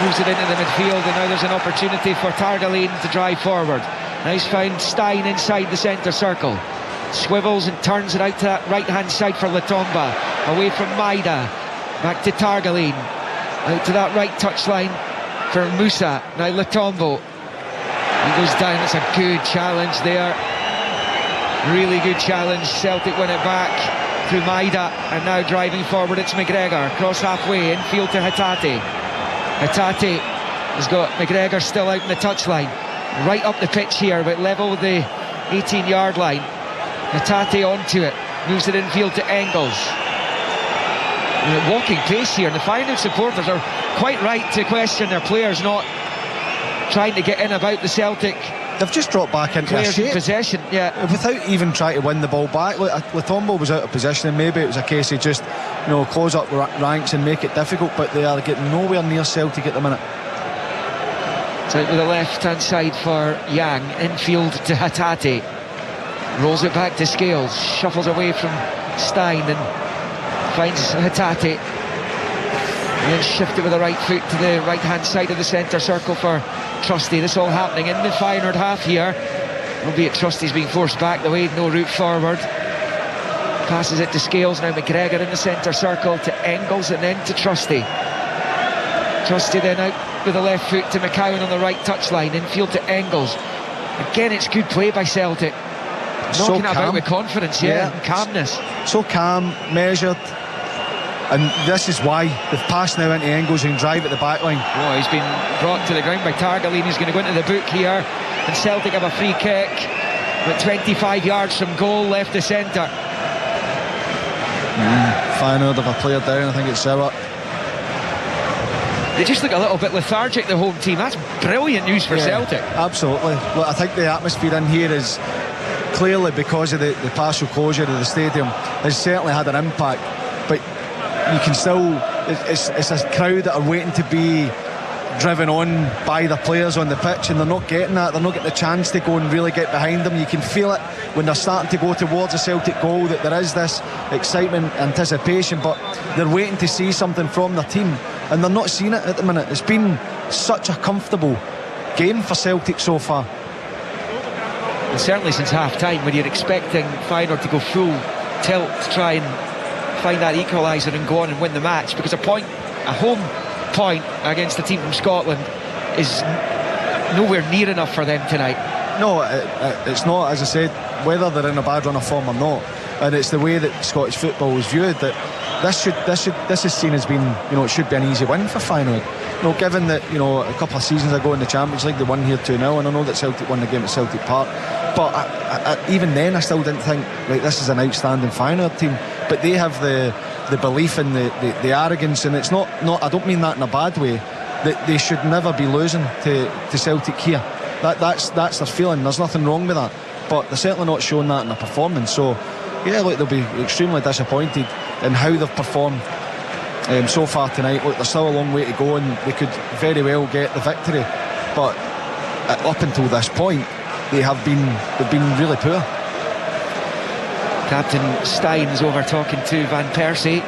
moves it into the midfield, and now there's an opportunity for Targaline to drive forward. Nice found Stein inside the centre circle, swivels and turns it out to that right hand side for Latomba, away from Maida, back to Targaline, out to that right touchline for Musa. Now Latombo, he goes down. It's a good challenge there, really good challenge. Celtic win it back through Maida, and now driving forward it's McGregor, cross halfway, infield to Hatate. Hatate has got McGregor still out in the touchline, right up the pitch here, but level with the 18-yard line. Hatate onto it, moves it infield to Engels. Walking pace here, and the Feyenoord supporters are quite right to question their players not trying to get in about the Celtic. They've just dropped back into players shape in possession, yeah, without even trying to win the ball back. Latombo was out of position, and maybe it was a case of just, close up ranks and make it difficult, but they are getting nowhere near Celtic at the minute. It's out with the left hand side for Yang, infield to Hatate, rolls it back to Scales, shuffles away from Stein and finds Hatate, and then shift it with the right foot to the right hand side of the centre circle for Trusty. This all happening in the Feyenoord half here, albeit Trusty's being forced back the way, no route forward. Passes it to Scales, now McGregor in the centre circle to Engels and then to Trusty. Trusty then out with the left foot to McCowan on the right touchline, infield to Engels. Again, it's good play by Celtic, knocking it about with confidence, and calmness. So calm, measured, and this is why they've passed now into Engels and drive at the back line. Oh, he's been brought to the ground by Targaline. He's going to go into the book here, and Celtic have a free kick with 25 yards from goal, left to centre. Feyenoord have a player down, I think it's Sauer. They just look a little bit lethargic, the home team. That's brilliant news for Celtic. Absolutely. Look, I think the atmosphere in here is clearly, because of the partial closure of the stadium, has certainly had an impact, but you can still, it's a crowd that are waiting to be driven on by the players on the pitch, and they're not getting that. They're not getting the chance to go and really get behind them. You can feel it when they're starting to go towards a Celtic goal, that there is this excitement, anticipation, but they're waiting to see something from their team, and they're not seeing it at the minute. It's been such a comfortable game for Celtic so far. And certainly since half-time, when you're expecting Feyenoord to go full tilt to try and find that equaliser and go on and win the match, because a home point against a team from Scotland is nowhere near enough for them tonight. No, it's not, as I said, whether they're in a bad run of form or not, and it's the way that Scottish football is viewed, that this is seen as being, it should be an easy win for Feyenoord. Given that, a couple of seasons ago in the Champions League they won here 2-0, and I know that Celtic won the game at Celtic Park, but even then I still didn't think, right, this is an outstanding Feyenoord team. But they have the belief and the arrogance, and it's not I don't mean that in a bad way, that they should never be losing to Celtic here. That's their feeling. There's nothing wrong with that, but they're certainly not showing that in their performance. So yeah, look, they'll be extremely disappointed in how they've performed so far tonight. Look, there's still a long way to go, and they could very well get the victory, but up until this point they've been really poor. Captain Stein's over talking to Van Persie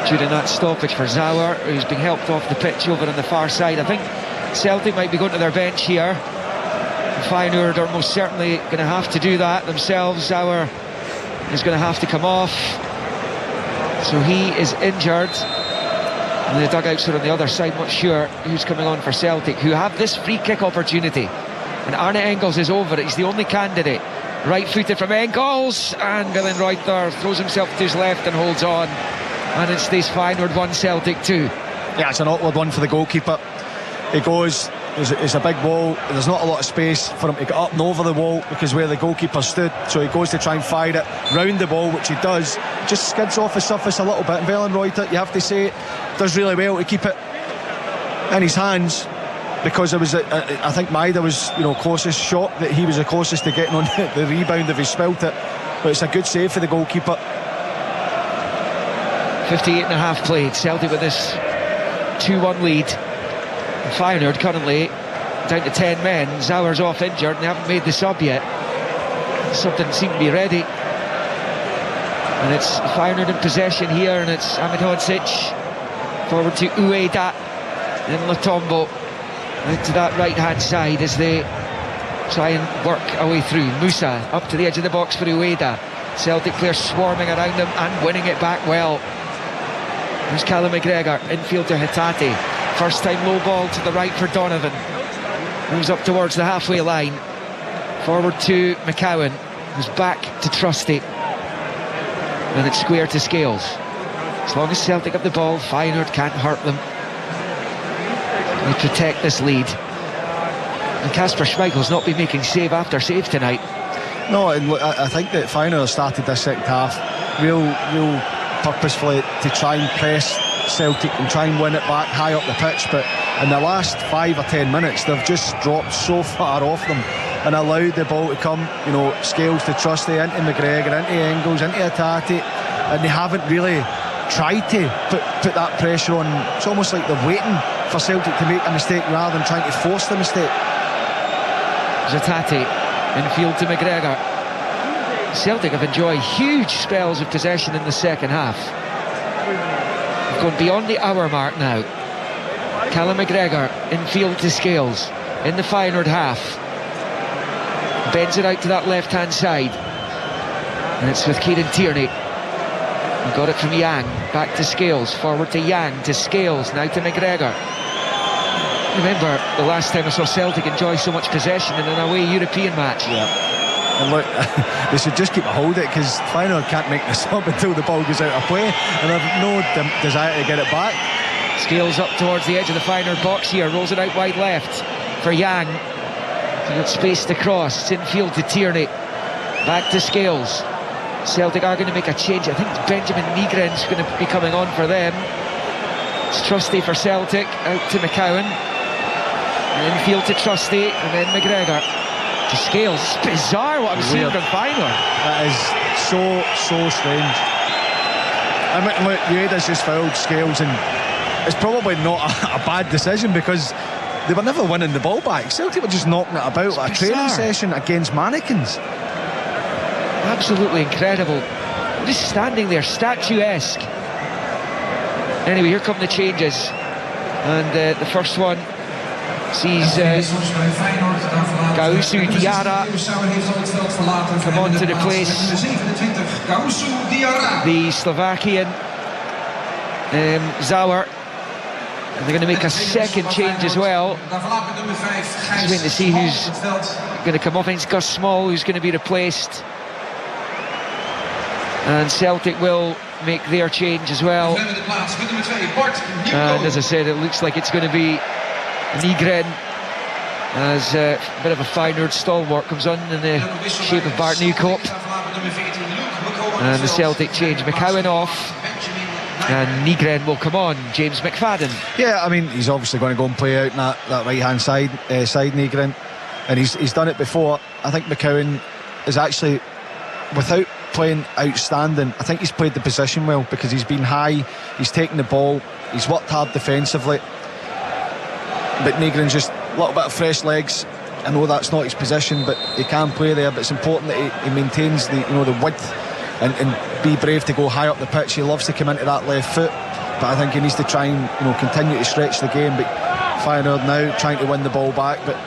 during that stoppage for Zauer, who's being helped off the pitch over on the far side. I think Celtic might be going to their bench here. Feyenoord are most certainly going to have to do that themselves. Zauer is going to have to come off, so he is injured, and the dugouts are on the other side. Not sure who's coming on for Celtic, who have this free kick opportunity, and Arne Engels is over it. He's the only candidate. Right footed from Engels, and Willem Reuter throws himself to his left and holds on, and it stays Feyenoord 1, Celtic 2. Yeah, it's an awkward one for the goalkeeper. He goes, it's a big wall, there's not a lot of space for him to get up and over the wall because where the goalkeeper stood, so he goes to try and fire it round the ball, which he does, just skids off the surface a little bit, and Willem Reuter, you have to say, does really well to keep it in his hands, because it was I think Maida was closest shot, that he was the closest to getting on the rebound if he spilt it, but it's a good save for the goalkeeper. 58.5 played. Celtic with this 2-1 lead. Feyenoord currently down to 10 men. Zauer's off injured and they haven't made the sub yet, Russell didn't seem to be ready. And it's Feyenoord in possession here, and it's Ahmedhodzic forward to Ueda, then Latombo out to that right hand side as they try and work a way through. Musa up to the edge of the box for Ueda. Celtic players swarming around him and winning it back well. There's Callum McGregor, infield to Hatate. First time low ball to the right for Donovan. Moves up towards the halfway line. Forward to McCowan, who's back to Trusty. And it's square to Scales. As long as Celtic have the ball, Feyenoord can't hurt them. They protect this lead. And Kasper Schmeichel's not been making save after save tonight. No, and look, I think that Feyenoord started this second half real purposefully to try and press Celtic and try and win it back high up the pitch, but in the last 5 or 10 minutes they've just dropped so far off them and allowed the ball to come, you know, Scales to Trusty, into McGregor, into Engels, into Hatate, and they haven't really tried to put that pressure on. It's almost like they're waiting for Celtic to make a mistake rather than trying to force the mistake. Hatate infield to McGregor. Celtic have enjoyed huge spells of possession in the second half. We've gone beyond the hour mark now. Callum McGregor infield to Scales in the Feyenoord half. Bends it out to that left hand side, and it's with Kieran Tierney. He got it from Yang, back to Scales, forward to Yang, to Scales, now to McGregor. Remember the last time I saw Celtic enjoy so much possession in an away European match. Yeah. And look, they should just keep a hold of it, because Feyenoord can't make this up until the ball goes out of play, and they've no desire to get it back. Scales up towards the edge of the Feyenoord box here, rolls it out wide left for Yang. He's got space to cross. It's infield to Tierney, back to Scales. Celtic are going to make a change. I think it's Benjamin Nygren's going to be coming on for them. It's Trusty for Celtic, out to McCowan, infield to Trusty, and then McGregor to Scales. It's bizarre what I'm seeing from Feyenoord. That is so strange. I mean, look, Ueda's just fouled Scales, and it's probably not a bad decision, because they were never winning the ball back. Celtic were just knocking it about like a training session against mannequins. Absolutely incredible. Just standing there, statuesque. Anyway, here come the changes, and the first one sees Gausu Diarra come on to replace the Slovakian Zauer. And they're going to make a second change as well. Just waiting to see who's going to come off. I think it's Gus Small who's going to be replaced. And Celtic will make their change as well. And as I said, it looks like it's going to be Nygren, as a bit of a Feyenoord stalwart comes on in the shape of Bart Newcock. And the Celtic change, McCowan off, and Nygren will come on, James McFadden. Yeah, I mean, he's obviously going to go and play out in that right-hand side, Nygren, and he's done it before. I think McCowan is actually, without playing outstanding, I think he's played the position well, because he's been high, he's taken the ball, he's worked hard defensively, but Nygren's just a little bit of fresh legs. I know that's not his position, but he can play there, but it's important that he maintains the width and be brave to go high up the pitch. He loves to come into that left foot, but I think he needs to try and continue to stretch the game. But Feyenoord now trying to win the ball back, but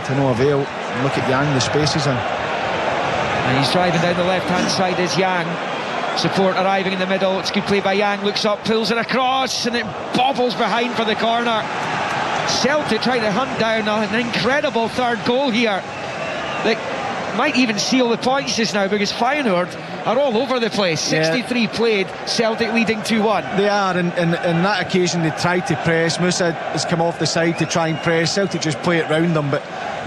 to no avail. And look at Yang, the space he's in. And he's driving down the left hand side is Yang. Support arriving in the middle. It's good play by Yang, looks up, pulls it across, and it bobbles behind for the corner. Celtic trying to hunt down an incredible third goal here. They might even seal the points just now, because Feyenoord are all over the place. 63 played, Celtic leading 2-1. They are, and on that occasion they tried to press. Musa has come off the side to try and press. Celtic just play it round them, but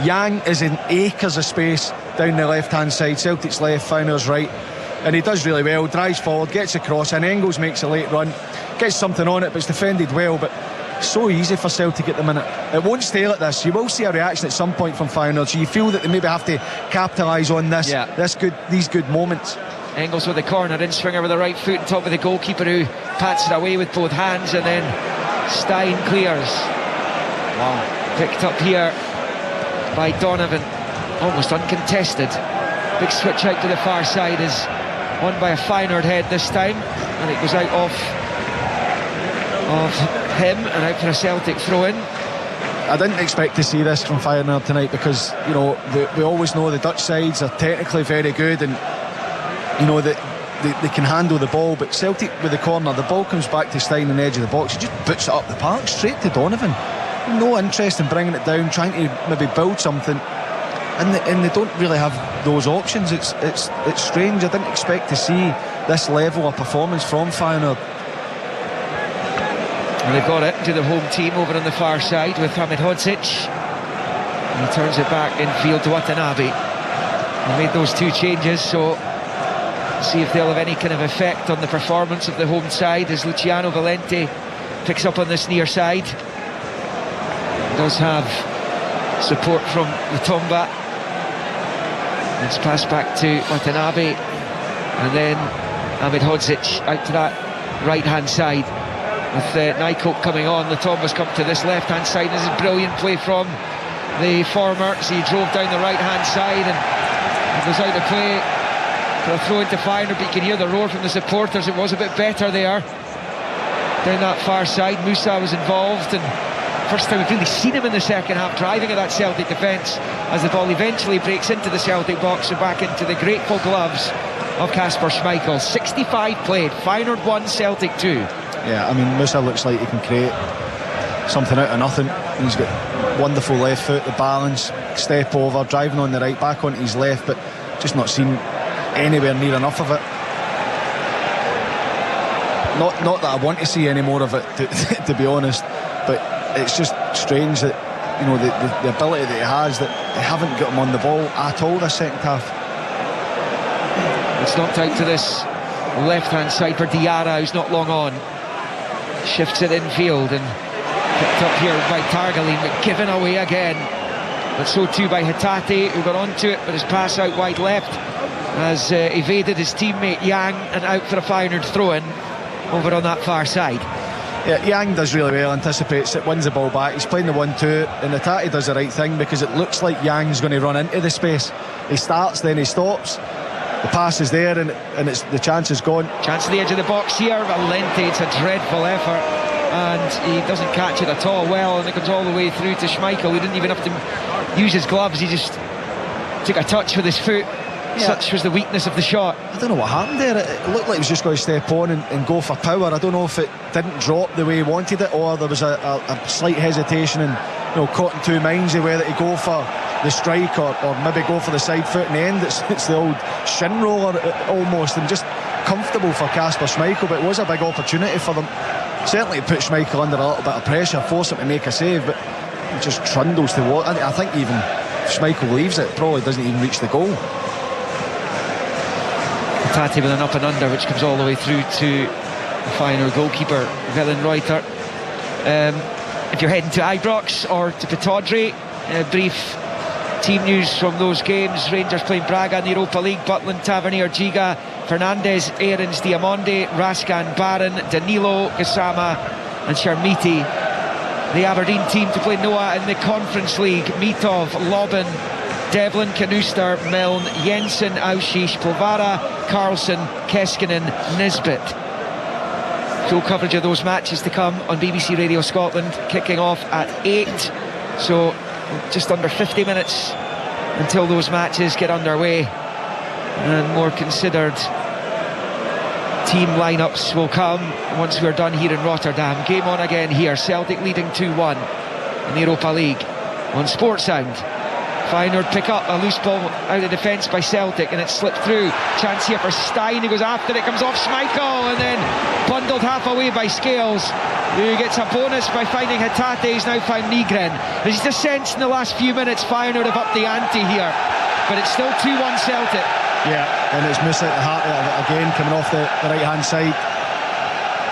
Yang is in acres of space down the left hand side. Celtic's left, Feyenoord's right, and he does really well. Drives forward, gets across, and Engels makes a late run, gets something on it, but it's defended well. But so easy for Celtic at the minute. It won't stay like this. You will see a reaction at some point from Feyenoord, so you feel that they maybe have to capitalise on these good moments. Engels with the corner, in swinger with the right foot on top of the goalkeeper, who pats it away with both hands, and then Stein clears. Wow. Picked up here by Donovan, almost uncontested. Big switch out to the far side is won by a Feyenoord head this time, and it goes out of him and out for a Celtic throw-in. I didn't expect to see this from Feyenoord tonight because, you know, we always know the Dutch sides are technically very good, and, you know, that they can handle the ball. But Celtic with the corner, the ball comes back to Stein on the edge of the box. He just puts it up the park straight to Donovan. No interest in bringing it down, trying to maybe build something, and they don't really have those options. It's strange. I didn't expect to see this level of performance from Feyenoord. And they've got it to the home team over on the far side with Ahmed Hodzic. And he turns it back infield to Watanabe. They made those two changes, so see if they'll have any kind of effect on the performance of the home side as Luciano Valente picks up on this near side. Does have support from Lutomba. It's passed back to Watanabe, and then Ahmed Hodzic out to that right-hand side with Nykoop coming on. Lutomba's come to this left-hand side. This is brilliant play from the former. So he drove down the right-hand side and it goes out of play for a throw into Feyenoord, but you can hear the roar from the supporters. It was a bit better there down that far side. Musa was involved, and first time we've really seen him in the second half driving at that Celtic defence as the ball eventually breaks into the Celtic box and back into the grateful gloves of Kasper Schmeichel. 65 played, Feyenoord 1, Celtic 2. Yeah, I mean, Musa looks like he can create something out of nothing. He's got wonderful left foot, the balance, step over, driving on the right, back onto his left, but just not seen anywhere near enough of it. Not that I want to see any more of it, to be honest, but it's just strange that, you know, the ability that he has, that they haven't got him on the ball at all this second half. It's knocked out to this left-hand side for Diarra, who's not long on. Shifts it infield and picked up here by Targaline, but given away again. But so too by Hatate, who got onto it, but his pass out wide left has evaded his teammate Yang and out for a Feyenoord throw-in over on that far side. Yeah, Yang does really well, anticipates it, wins the ball back. He's playing the 1-2, and Hatate does the right thing because it looks like Yang's going to run into the space. He starts, then he stops. The pass is there, and it's the chance is gone. Chance to the edge of the box here. Valente, it's a dreadful effort, and he doesn't catch it at all well, and it comes all the way through to Schmeichel. He didn't even have to use his gloves. He just took a touch with his foot. Yeah. Such was the weakness of the shot. I don't know what happened there. It looked like he was just going to step on and go for power. I don't know if it didn't drop the way he wanted it, or there was a slight hesitation and, you know, caught in two minds of whether to go for the strike or maybe go for the side foot in the end. It's the old shin roller almost, and just comfortable for Kasper Schmeichel, but it was a big opportunity for them. Certainly it put Schmeichel under a little bit of pressure, forced him to make a save, but he just trundles to what I think even if Schmeichel leaves it, probably doesn't even reach the goal. Hatate with an up and under, which comes all the way through to the Feyenoord goalkeeper Velen Reuter. If you're heading to Ibrox or to Pittodrie, brief team news from those games. Rangers playing Braga in the Europa League. Butland, Tavernier, Giga, Fernandez, Aarons, Diamonde, Raskan, Barron, Danilo, Gassama and Sharmiti. The Aberdeen team to play Noah in the Conference League. Mitov, Lobben, Devlin, Kanuster, Milne, Jensen, Aushish, Povara, Carlson, Keskinen, Nisbet. Full coverage of those matches to come on BBC Radio Scotland, kicking off at 8. So just under 50 minutes until those matches get underway, and more considered team lineups will come once we're done here in Rotterdam. Game on again here, Celtic leading 2-1 in the Europa League on Sportsound. Feyenoord pick up a loose ball out of defence by Celtic, and it slipped through. Chance here for Stein, who goes after it, comes off Schmeichel, and then bundled half away by Scales, who gets a bonus by finding Hatate. He's now found Nygren. There's just a sense in the last few minutes Feyenoord have upped the ante here, but it's still 2-1 Celtic. Yeah, and it's Musa at the heart of it again, coming off the right hand side.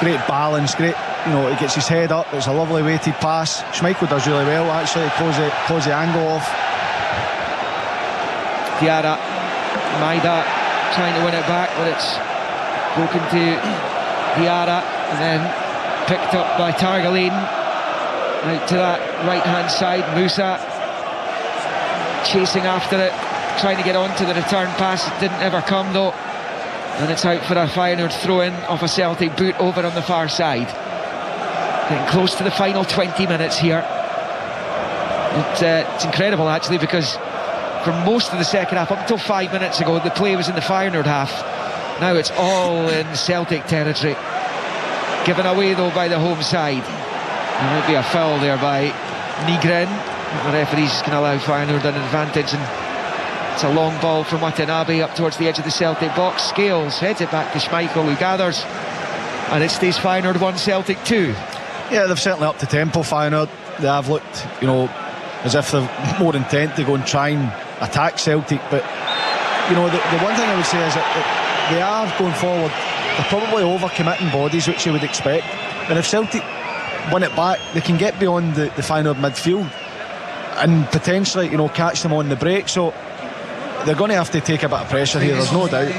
Great balance, great, you know, he gets his head up. It's a lovely weighted pass. Schmeichel does really well actually, close the angle off. Diarra, Maida trying to win it back, but it's broken to Diarra and then picked up by Targaline. Out to that right hand side, Musa chasing after it, trying to get onto the return pass. It didn't ever come though, and it's out for a Feyenoord throw-in off a Celtic boot over on the far side. Getting close to the final 20 minutes here. It's incredible actually, because for most of the second half, up until 5 minutes ago, the play was in the Feyenoord half. Now it's all in Celtic territory. Given away though by the home side. There might be a foul there by Nygren. The referee's going to allow Feyenoord an advantage, and it's a long ball from Watanabe up towards the edge of the Celtic box. Scales heads it back to Schmeichel, who gathers, and it stays Feyenoord 1, Celtic 2. Yeah, they've certainly upped the tempo, Feyenoord. They have looked, as if they're more intent to go and try and attack Celtic, but the one thing I would say is that they are going forward, they're probably over-committing bodies, which you would expect, and if Celtic win it back, they can get beyond the Feyenoord midfield and potentially catch them on the break, so they're going to have to take a bit of pressure here, there's no doubt.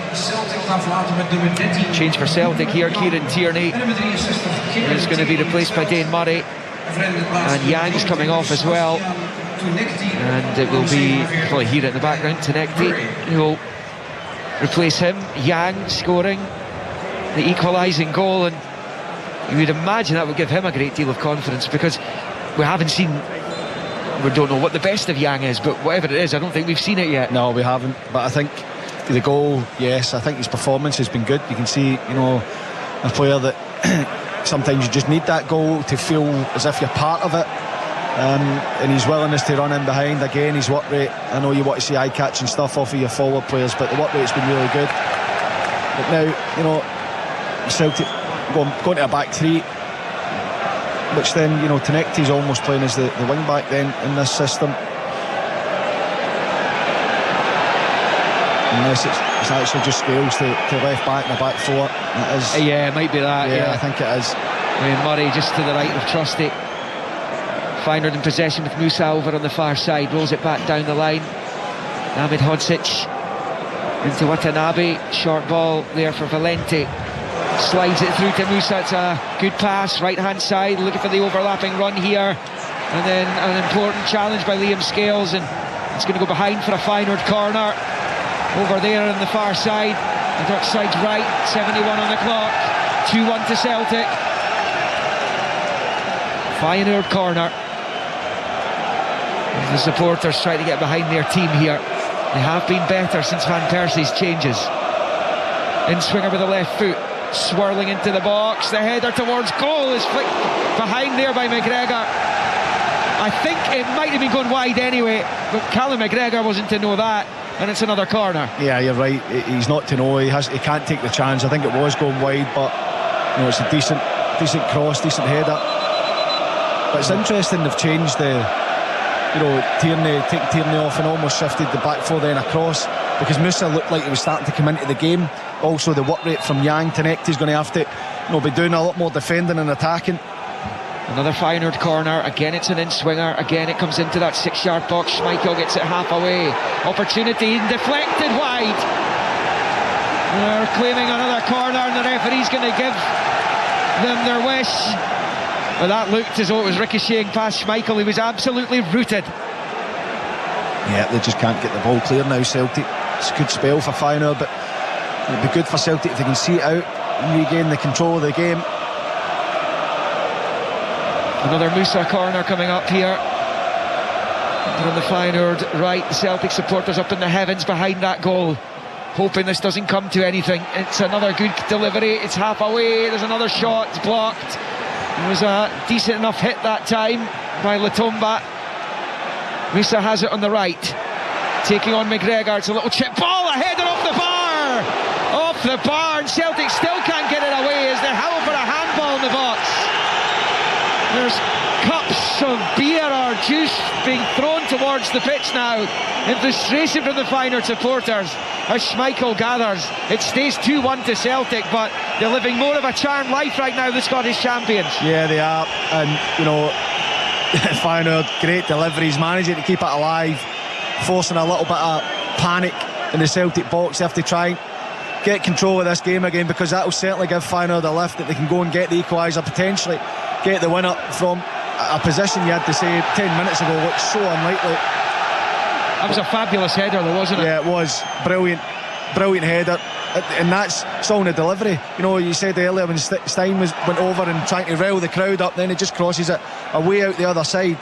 Change for Celtic here. Kieran Tierney is going to be replaced by Dane Murray, and Yang's coming off as well, and it will be, probably here in the background, Tenekti who will replace him. Yang scoring the equalising goal, and you would imagine that would give him a great deal of confidence, because we don't know what the best of Yang is, but whatever it is, I don't think we've seen it yet. No, we haven't, but I think the goal, yes, I think his performance has been good. You can see, a player that sometimes you just need that goal to feel as if you're part of it, and his willingness to run in behind, again, his work rate. I know you want to see eye-catching stuff off of your forward players, but the work rate's been really good. But now, Celtic going to a back three, which then, Tenekti's almost playing as the wing back then in this system. Unless it's actually just Scales to left back and a back four. It is. Yeah, it might be that. Yeah, I think it is. Murray just to the right of Trusty. Feyenoord in possession with Musa over on the far side. Rolls it back down the line. Ahmed Hodzic into Watanabe. Short ball there for Valente. Slides it through to Musa. It's a good pass, right hand side, looking for the overlapping run here, and then an important challenge by Liam Scales, and it's going to go behind for a Feyenoord corner over there on the far side. The Dutch side's right, 71 on the clock, 2-1 to Celtic. Feyenoord corner. The supporters try to get behind their team here. They have been better since Van Persie's changes. In swinger with the left foot, swirling into the box, the header towards goal is flicked behind there by McGregor. I think it might have been going wide anyway, but Callum McGregor wasn't to know that, and it's another corner. Yeah, you're right, he's not to know, he can't take the chance. I think it was going wide, but it's a decent cross, decent header. But it's interesting they've changed take Tierney off and almost shifted the back four then across, because Musa looked like he was starting to come into the game. Also the work rate from Yang, Tenekti's going to have to be doing a lot more defending and attacking. Another Feyenoord corner, again it's an in-swinger, again it comes into that 6-yard box. Schmeichel gets it half away, opportunity deflected wide. They're claiming another corner, and the referee's going to give them their wish. But that looked as though it was ricocheting past Schmeichel. He was absolutely rooted. Yeah, they just can't get the ball clear now, Celtic. It's a good spell for Feyenoord, but it'd be good for Celtic if they can see it out and regain the control of the game. Another Musa corner coming up here. And on the Feyenoord right, the Celtic supporters up in the heavens behind that goal, hoping this doesn't come to anything. It's another good delivery, it's half away, there's another shot, it's blocked. It was a decent enough hit that time by Latomba. Musa has it on the right, taking on McGregor. It's a little chip ball, a header off the bar! Off the bar, and Celtic still can't get it away as they howl for a handball in the box. There's cups of beer or juice being thrown towards the pitch now in frustration from the Feyenoord supporters as Schmeichel gathers. It stays 2-1 to Celtic, but they're living more of a charmed life right now, the Scottish champions. Yeah, they are, and Feyenoord, great deliveries, managing to keep it alive, forcing a little bit of panic in the Celtic box. They have to try and get control of this game again, because that will certainly give Feyenoord a lift, that they can go and get the equaliser, potentially get the winner from a position you had to say 10 minutes ago looked so unlikely. That was a fabulous header though, wasn't it? Yeah, it was. Brilliant header. And it's all in the delivery. You know, you said earlier when Stein went over and trying to rile the crowd up, then he just crosses it away out the other side.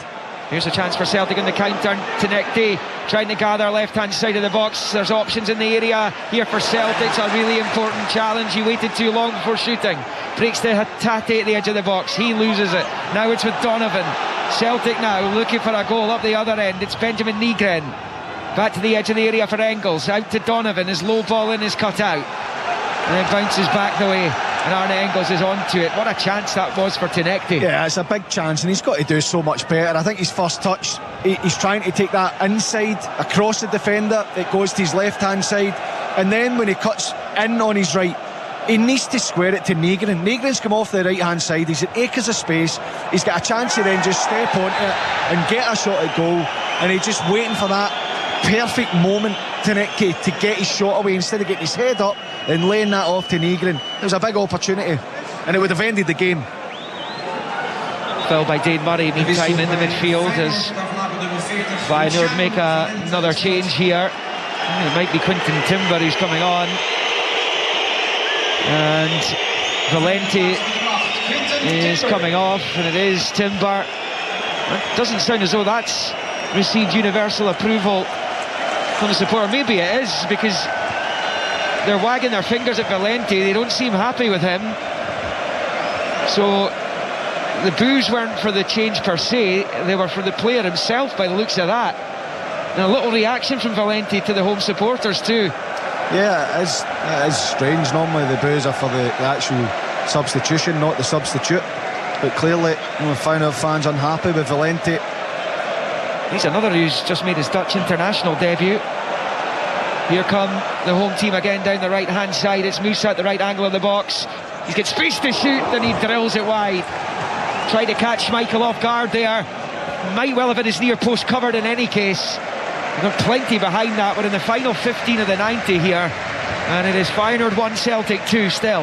Here's a chance for Celtic in the counter. Tenekte trying to gather left hand side of the box. There's options in the area here for Celtic. It's a really important challenge. He waited too long before shooting. Breaks the Hatate at the edge of the box. He loses it. Now it's with Donovan. Celtic now looking for a goal up the other end. It's Benjamin Nygren. Back to the edge of the area for Engels. Out to Donovan. His low ball in is cut out. And then bounces back the way. And Arne Engels is on to it. What a chance that was for Tenekte. Yeah, it's a big chance, and he's got to do so much better. I think his first touch, he's trying to take that inside across the defender. It goes to his left hand side, and then when he cuts in on his right, he needs to square it to Nygren. Nygren's come off the right hand side. He's at acres of space. He's got a chance to then just step onto it and get a shot at goal, and he's just waiting for that perfect moment, Tenekte, to get his shot away instead of getting his head up and laying that off to Nygren. It was a big opportunity, and it would have ended the game. Fouled by Dane Murray meantime in the midfield as Feyenoord make another change here. It might be Quinton Timber who's coming on, and Valente is coming off, and it is Timber. It doesn't sound as though that's received universal approval from the supporter. Maybe it is, because they're wagging their fingers at Valente. They don't seem happy with him. So the boos weren't for the change per se, they were for the player himself by the looks of that. And a little reaction from Valente to the home supporters too. Yeah, it is strange. Normally the boos are for the actual substitution, not the substitute. But clearly, Feyenoord fans unhappy with Valente. He's another who's just made his Dutch international debut. Here come the home team again down the right hand side. It's Musa at the right angle of the box. He's got space to shoot, and he drills it wide. Tried to catch Schmeichel off guard there. Might well have had his near post covered in any case. We've got plenty behind that. We're in the final 15 of the 90 here, and it is Feyenoord 1, Celtic 2 still.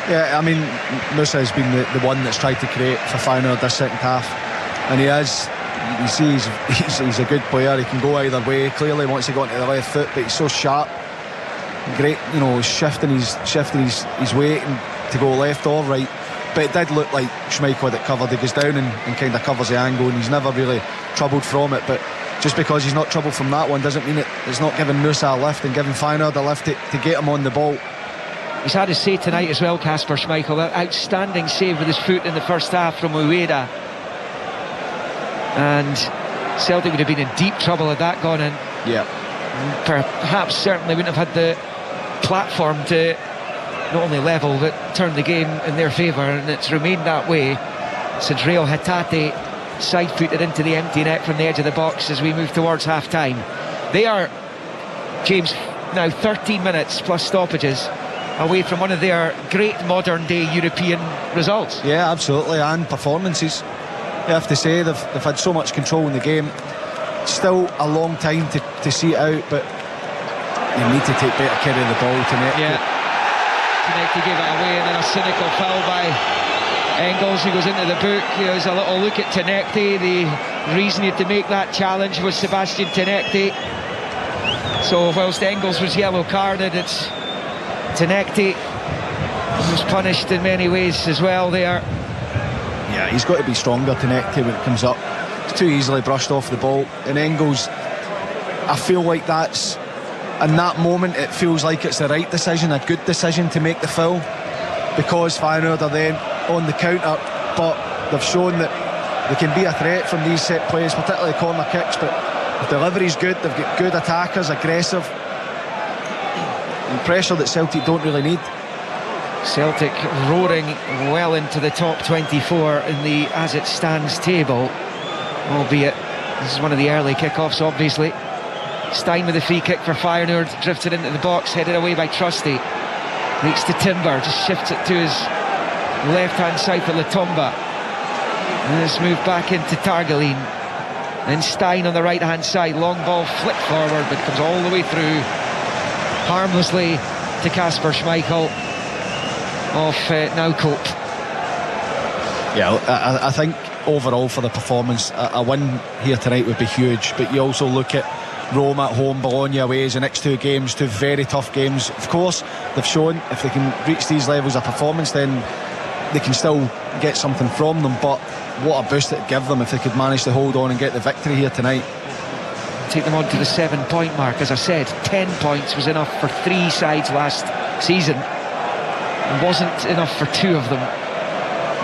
Yeah, I mean, Musa has been the one that's tried to create for Feyenoord this second half, and he is. You see, he's a good player. He can go either way. Clearly wants to go into the left foot, but he's so sharp. Great, shifting his weight and to go left or right. But it did look like Schmeichel that covered. He goes down and kind of covers the angle, and he's never really troubled from it. But just because he's not troubled from that one doesn't mean it's not giving Musa a lift and giving Feyenoord a lift to get him on the ball. He's had his say tonight as well, Kasper Schmeichel. That outstanding save with his foot in the first half from Ueda. And Celtic would have been in deep trouble had that gone in. Yeah. Perhaps certainly wouldn't have had the platform to not only level but turn the game in their favour, and it's remained that way since Real Hatate side-footed into the empty net from the edge of the box as we move towards half-time. They are, James, now 13 minutes plus stoppages away from one of their great modern-day European results. Yeah, absolutely, and performances. You have to say they've had so much control in the game. Still a long time to see it out, but you need to take better care of the ball to make it. Tenekte gave it away, and then a cynical foul by Engels, who goes into the book. There's a little look at Tenekte. The reason he had to make that challenge was Sebastian Tenekte. So whilst Engels was yellow carded, it's Tenekte who's punished in many ways as well there. Yeah, he's got to be stronger, Tenekte, when it comes up. It's too easily brushed off the ball. And Engels, I feel like that's, in that moment, it feels like it's the right decision, a good decision to make the foul, because Feyenoord are then on the counter, but they've shown that they can be a threat from these set plays, particularly corner kicks. But the delivery's good, they've got good attackers, aggressive, and pressure that Celtic don't really need. Celtic roaring well into the top 24 in the as it stands table, albeit this is one of the early kickoffs, obviously. Stein with the free kick for Feyenoord, drifted into the box, headed away by Trusty. Leaks to Timber, just shifts it to his left hand side for Latomba. And it's moved back into Targaline. Then Stein on the right hand side, long ball flicked forward, but comes all the way through harmlessly to Kasper Schmeichel of Naukoop. Yeah, I think overall for the performance, a win here tonight would be huge. But you also look at Roma at home, Bologna away as the next 2 games, 2 very tough games. Of course, they've shown if they can reach these levels of performance, then they can still get something from them. But what a boost it'd give them if they could manage to hold on and get the victory here tonight. Take them on to the 7-point mark. As I said, 10 points was enough for 3 sides last season, and wasn't enough for 2 of them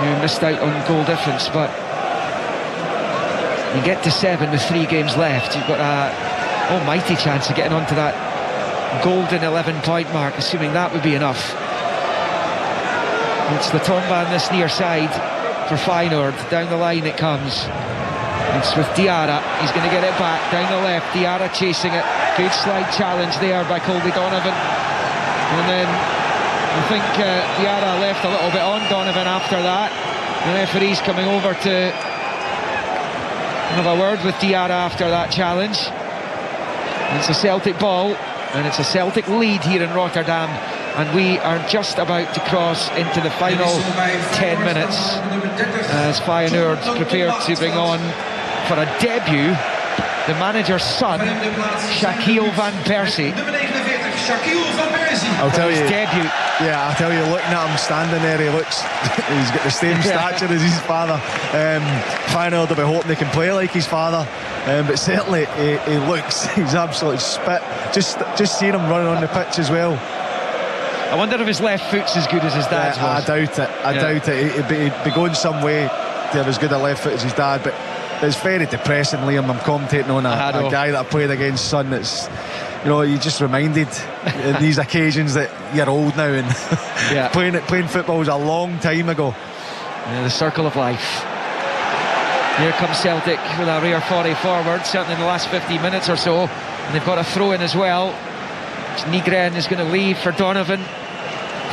who missed out on goal difference. But you get to 7 with 3 games left, you've got a almighty chance of getting onto that golden 11-point mark, assuming that would be enough. It's the Tomba on this near side for Feyenoord. Down the line it comes. It's with Diarra. He's going to get it back down the left. Diarra chasing it. Good slide challenge there by Colby Donovan. And then I think Diarra left a little bit on Donovan after that. The referee's coming over to have a word with Diarra after that challenge. It's a Celtic ball, and it's a Celtic lead here in Rotterdam, and we are just about to cross into the final 10 minutes as Feyenoord prepared to bring on for a debut the manager's son, Shaquille Van Persie. I'll tell you, debut. Yeah, I'll tell you, looking at him standing there, he looks, he's got the same stature as his father. Feyenoord will be hoping they can play like his father, but certainly he looks, he's absolutely spit. Just seeing him running on the pitch as well. I wonder if his left foot's as good as his dad's was. I doubt it. I doubt it. He'd be going some way to have as good a left foot as his dad, but it's very depressing, Liam. I'm commentating on a guy that I played against, son. It's, you know, you just reminded in these occasions that you're old now, and playing football was a long time ago. Yeah, the circle of life. Here comes Celtic with a rare 40 forward, certainly in the last 50 minutes or so, and they've got a throw in as well. Nygren is going to leave for Donovan.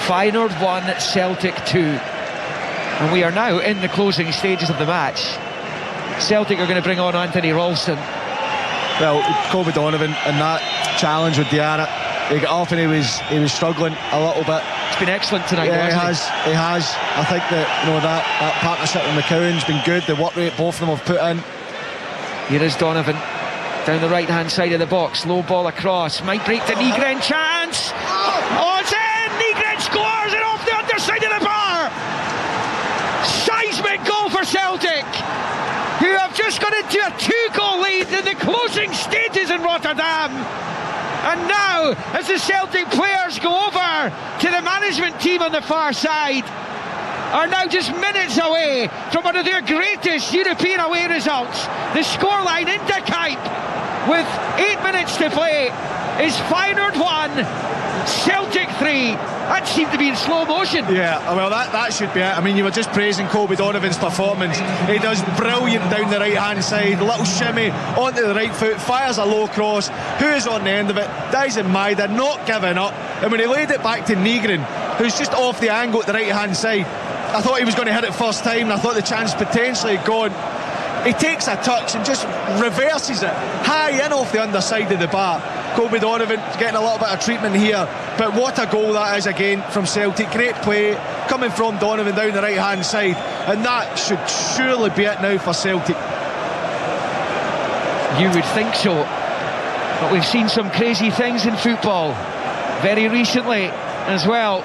Feyenoord 1, Celtic 2, and we are now in the closing stages of the match. Celtic are going to bring on Anthony Ralston. Well, Colby Donovan and that challenge with Diarra, he got off and he was struggling a little bit. It's been excellent tonight. Yeah, he has. I think that, you know, that partnership with McCowan's been good. The work rate both of them have put in. Here is Donovan down the right hand side of the box, low ball across, might break the Nygren chance. Oh, it's in! Nygren scores it off the underside of the bar. Seismic goal for Celtic, who have just got into a 2-goal lead in the closing stages in Rotterdam. And now, as the Celtic players go over to the management team on the far side, are now just minutes away from one of their greatest European away results. The scoreline in De Kuip, with 8 minutes to play, is Feyenoord 1, Celtic 3. That seemed to be in slow motion. Yeah, well, that should be it. I mean, you were just praising Colby Donovan's performance. He does brilliant down the right hand side, little shimmy onto the right foot, fires a low cross. Who is on the end of it? Dyson Maeda, not giving up. And when he laid it back to Nygren, who's just off the angle at the right hand side, I thought he was going to hit it first time, and I thought the chance potentially had gone. He takes a touch and just reverses it high in off the underside of the bar. Colby Donovan getting a little bit of treatment here, but what a goal that is again from Celtic. Great play coming from Donovan down the right hand side, and that should surely be it now for Celtic. You would think so, but we've seen some crazy things in football very recently as well.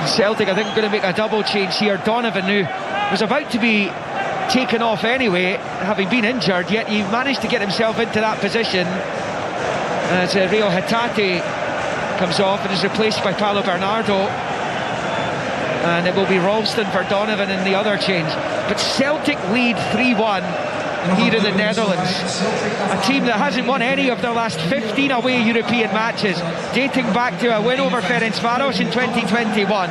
Celtic, I think, are going to make a double change here. Donovan, who was about to be taken off anyway, having been injured, yet he managed to get himself into that position as Rio Hatate comes off and is replaced by Paulo Bernardo, and it will be Ralston for Donovan in the other change. But Celtic lead 3-1 here in the Netherlands, a team that hasn't won any of their last 15 away European matches, dating back to a win over Ferencváros in 2021.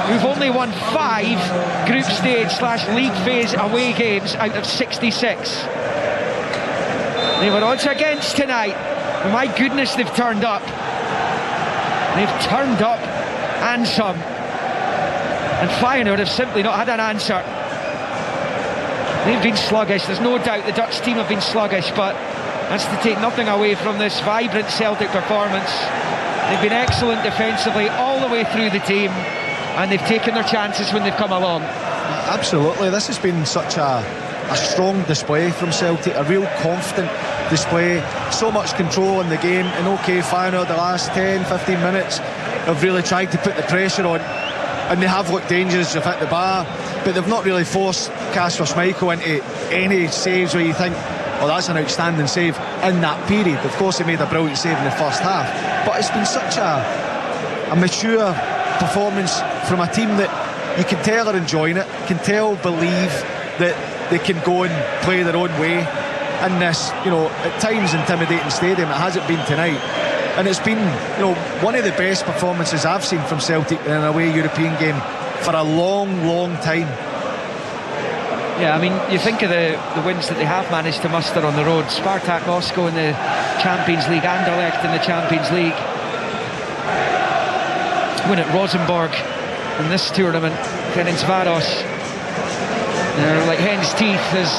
We've only won 5 group stage / league phase away games out of 66. They were odds against tonight. My goodness, they've turned up. They've turned up and some. And Feyenoord have simply not had an answer. They've been sluggish. There's no doubt the Dutch team have been sluggish, but that's to take nothing away from this vibrant Celtic performance. They've been excellent defensively all the way through the team, and they've taken their chances when they've come along. Absolutely. This has been such a strong display from Celtic, a real confident display, so much control in the game. And okay, Feyenoord the last 10-15 minutes have really tried to put the pressure on, and they have looked dangerous, they've hit the bar, but they've not really forced Kasper Schmeichel into any saves where you think, oh, that's an outstanding save in that period. Of course he made a brilliant save in the first half, but it's been such a mature performance from a team that you can tell are enjoying it, can tell, believe that they can go and play their own way in this, at times intimidating stadium. It hasn't been tonight, and it's been, one of the best performances I've seen from Celtic in an away European game for a long time. Yeah, I mean, you think of the wins that they have managed to muster on the road. Spartak Moscow in the Champions League, Anderlecht in the Champions League, win at Rosenborg in this tournament, Ferencváros. They're like hen's teeth as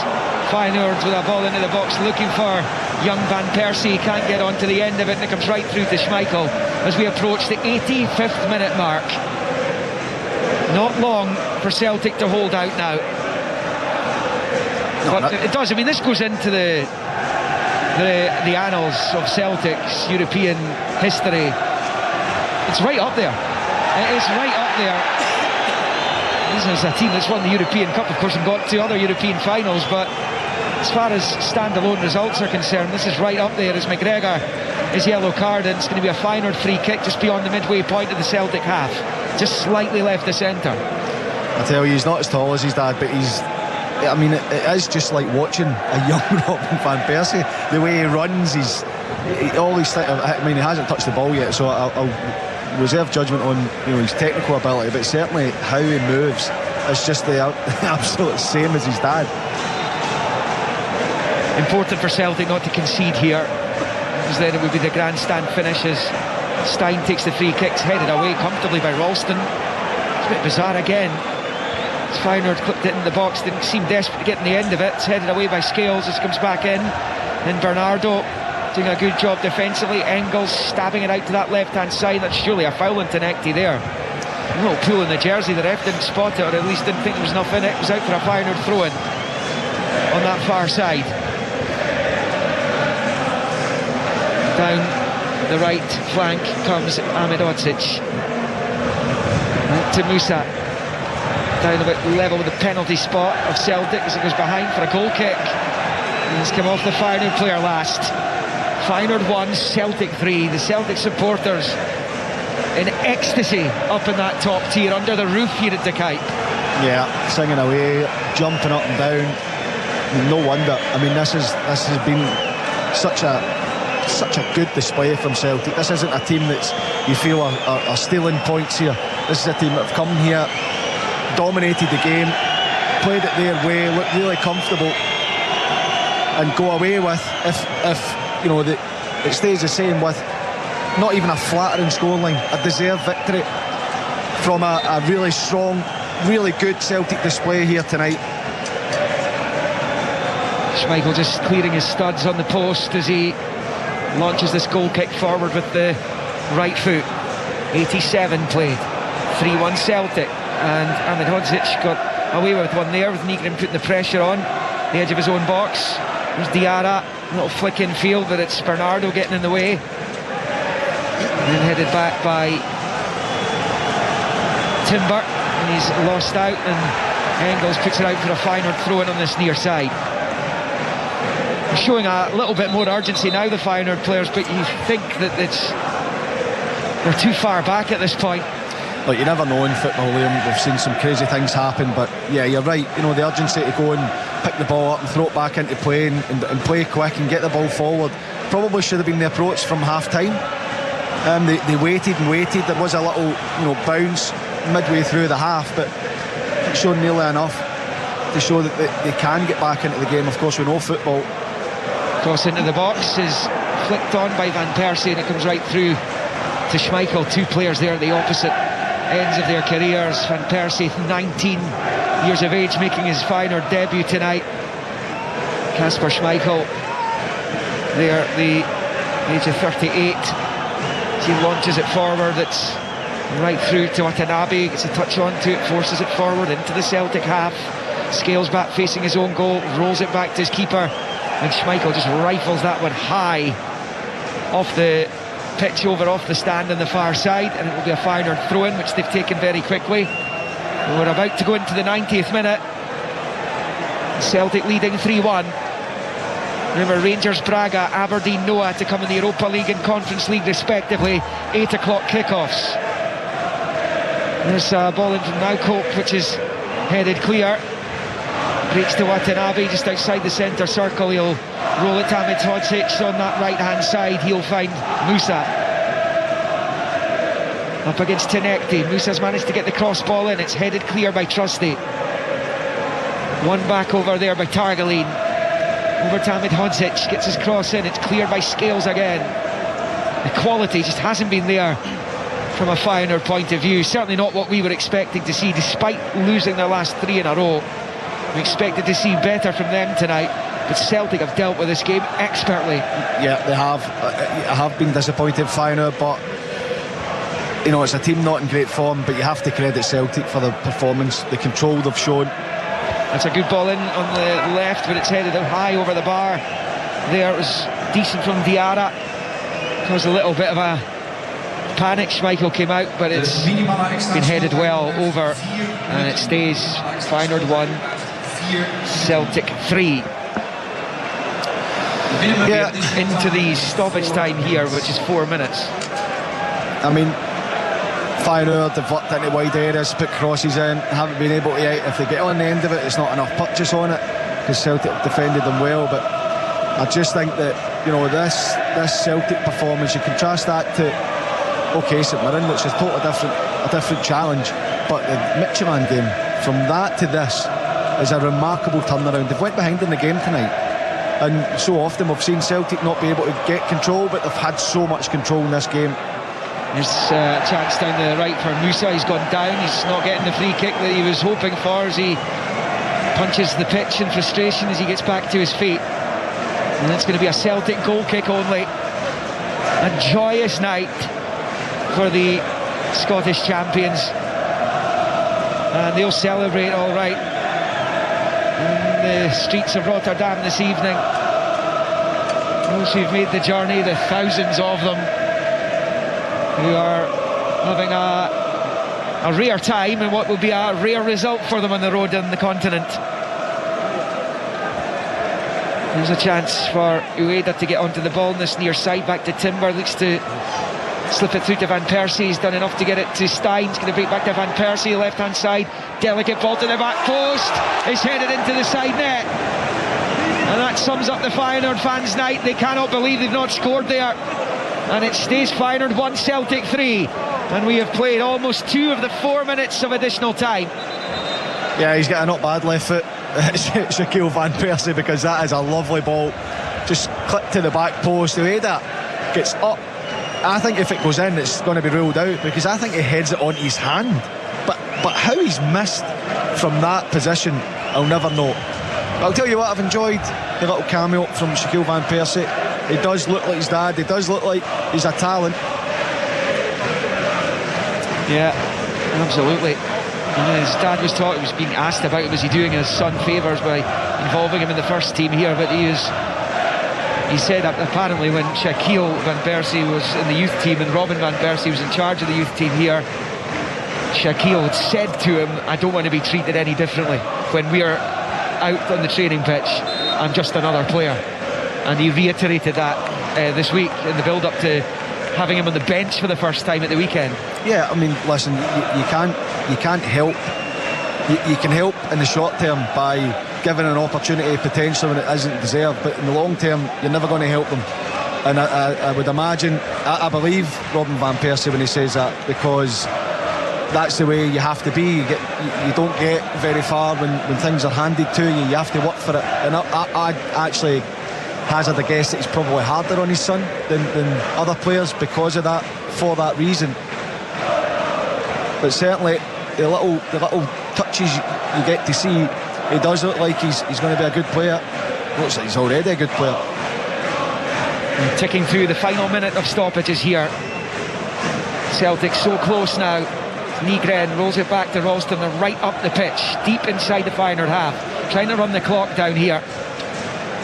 Feyenoord with a ball into the box looking for young Van Persie. Can't get on to the end of it, and it comes right through to Schmeichel as we approach the 85th minute mark. Not long for Celtic to hold out now. But it does. I mean, this goes into the annals of Celtic's European history. It's right up there. It's right up there. This is a team that's won the European Cup, of course, and got to other European finals, but as far as standalone results are concerned, this is right up there as McGregor is yellow carded. It's going to be a Feyenoord free kick just beyond the midway point of the Celtic half, just slightly left of centre. I tell you, he's not as tall as his dad, but I mean, it is just like watching a young Robin Van Persie. The way he runs, he hasn't touched the ball yet, so I'll reserve judgment on his technical ability, but certainly how he moves is just the absolute same as his dad. Important for Celtic not to concede here, because then it would be the grandstand finish as Stein takes the free kicks, headed away comfortably by Ralston. It's a bit bizarre again. Feyenoord clipped it in the box, didn't seem desperate to get in the end of it. It's headed away by Scales as it comes back in. Then Bernardo doing a good job defensively. Engels stabbing it out to that left hand side. That's surely a foul on Tenecti there. A little pull in the jersey. The ref didn't spot it, or at least didn't think there was enough in it. It was out for a Feyenoord throw-in on that far side. Down the right flank comes Ahmed Odzic. To Musa. Down about level with the penalty spot of Celtic as it goes behind for a goal kick. And it's come off the Feyenoord player last. Feyenoord 1, Celtic 3. The Celtic supporters in ecstasy up in that top tier under the roof here at the Kuyp. Yeah, singing away, jumping up and down. No wonder. I mean, this has been such a good display from Celtic. This isn't a team that's you feel are stealing points here. This is a team that have come here, dominated the game, played it their way, looked really comfortable, and go away with, if it stays the same, with not even a flattering scoreline, a deserved victory from a really strong, really good Celtic display here tonight. Schmeichel just clearing his studs on the post as he launches this goal kick forward with the right foot. 87 played, 3-1 Celtic, and Ahmed Hodzic got away with one there with Nygren putting the pressure on the edge of his own box. There's Diarra, a little flick in field, but it's Bernardo getting in the way, and then headed back by Timber, and he's lost out, and Engels puts it out for a Feyenoord throw-in on this near side. Showing a little bit more urgency now, the Feyenoord players, but you think that they're too far back at this point. Look, you never know in football, Liam. We've seen some crazy things happen, but yeah, you're right. The urgency to go and pick the ball up and throw it back into play and play quick and get the ball forward probably should have been the approach from half-time. They waited and waited. There was a little bounce midway through the half, but it showed nearly enough to show that they can get back into the game. Of course, we know football. Cross into the box is flicked on by Van Persie, and it comes right through to Schmeichel. Two players there at the opposite ends of their careers. Van Persie, 19 years of age, making his Feyenoord debut tonight. Kasper Schmeichel there at the age of 38. He launches it forward. It's right through to Watanabe. Gets a touch onto it, forces it forward into the Celtic half. Scales back facing his own goal, rolls it back to his keeper. And Schmeichel just rifles that one high off the pitch, off the stand on the far side, and it will be a Feyenoord throw-in, which they've taken very quickly. We're about to go into the 90th minute. Celtic leading 3-1. Remember, Rangers Braga, Aberdeen Noah to come in the Europa League and Conference League respectively. 8 o'clock kickoffs. There's a ball in from Naukoop, which is headed clear. Breaks to Watanabe just outside the centre circle. He'll roll it to Ahmedhodzic on that right hand side. He'll find Musa up against Tenekti. Musa's managed to get the cross ball in. It's headed clear by Trusty. One back over there by Targaline. Over to Ahmedhodzic, gets his cross in. It's cleared by Scales again. The quality just hasn't been there from a Feyenoord point of view. Certainly not what we were expecting to see, despite losing their last 3 in a row. We expected to see better from them tonight, but Celtic have dealt with this game expertly. Yeah, they have. I have been disappointed, Feyenoord, but you know, it's a team not in great form, but you have to credit Celtic for the performance, the control they've shown. That's a good ball in on the left, but it's headed out high over the bar. There it was decent from Diarra. Caused a little bit of a panic. Schmeichel came out, but it's been headed well over, and it stays Feyenoord 1, Celtic 3. Yeah, into the stoppage time here, which is 4 minutes. I mean, Feyenoord have worked into wide areas, put crosses in, haven't been able to. If they get on the end of it, it's not enough purchase on it, because Celtic have defended them well. But I just think that, you know, this Celtic performance, you contrast that to St Mirren, which is totally a different challenge. But the Midtjylland game, from that to this, is a remarkable turnaround. They've went behind in the game tonight, and so often we've seen Celtic not be able to get control, but they've had so much control in this game. There's a chance down the right for Musa. He's gone down. He's not getting the free kick that he was hoping for, as he punches the pitch in frustration as he gets back to his feet. And it's going to be a Celtic goal kick only. A joyous night for the Scottish champions, and they'll celebrate all right in the streets of Rotterdam this evening. Those who've made the journey, the thousands of them, who are having a rare time and what will be a rare result for them on the road on the continent. There's a chance for Ueda to get onto the ball on this near side, back to Timber, looks to slip it through to Van Persie. He's done enough to get it to Stein. He's going to break back to Van Persie, left hand side, delicate ball to the back post, it's headed into the side net, and that sums up the Feyenoord fans' night. They cannot believe they've not scored there, and it stays Feyenoord 1, Celtic 3, and we have played almost 2 of the 4 minutes of additional time. Yeah, he's got a not bad left foot, Shaquille Van Persie, because that is a lovely ball, just clipped to the back post. The way that gets up, I think if it goes in, it's going to be ruled out, because I think he heads it onto his hand, but how he's missed from that position, I'll never know. I'll tell you what, I've enjoyed the little cameo from Shaquille Van Persie. He does look like his dad. He does look like he's a talent. Yeah, absolutely. And his dad was being asked about it, was he doing his son favours by involving him in the first team here, but he said that apparently when Shaquille Van Persie was in the youth team and Robin Van Persie was in charge of the youth team here, Shaquille had said to him, I don't want to be treated any differently when we're out on the training pitch. I'm just another player. And he reiterated that this week in the build-up to having him on the bench for the first time at the weekend. Yeah, I mean, listen, you can't help. You can help in the short term by giving an opportunity potentially when it isn't deserved, but in the long term you're never going to help them. And I would imagine, I believe Robin Van Persie when he says that, because that's the way you have to be. You don't get very far when things are handed to you. You have to work for it. And I actually hazard a guess that he's probably harder on his son than other players because of that, for that reason. But certainly the little touches you get to see, he does look like he's going to be a good player. Looks like he's already a good player. And ticking through the final minute of stoppages here. Celtic so close now. Nygren rolls it back to Ralston. They're right up the pitch, deep inside the Feyenoord half, trying to run the clock down here.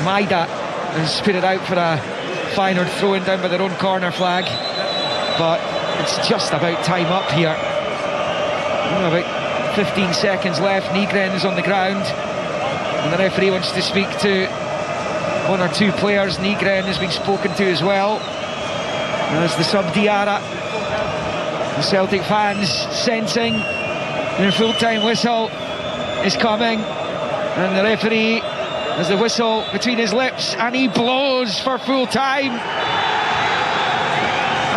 Maida and spit it out for a Feyenoord throw-in down by their own corner flag. But it's just about time up here. About 15 seconds left. Nygren is on the ground, and the referee wants to speak to one or two players. Nygren has been spoken to as well, as the sub Diarra. The Celtic fans sensing their full-time whistle is coming, and the referee has the whistle between his lips, and he blows for full-time.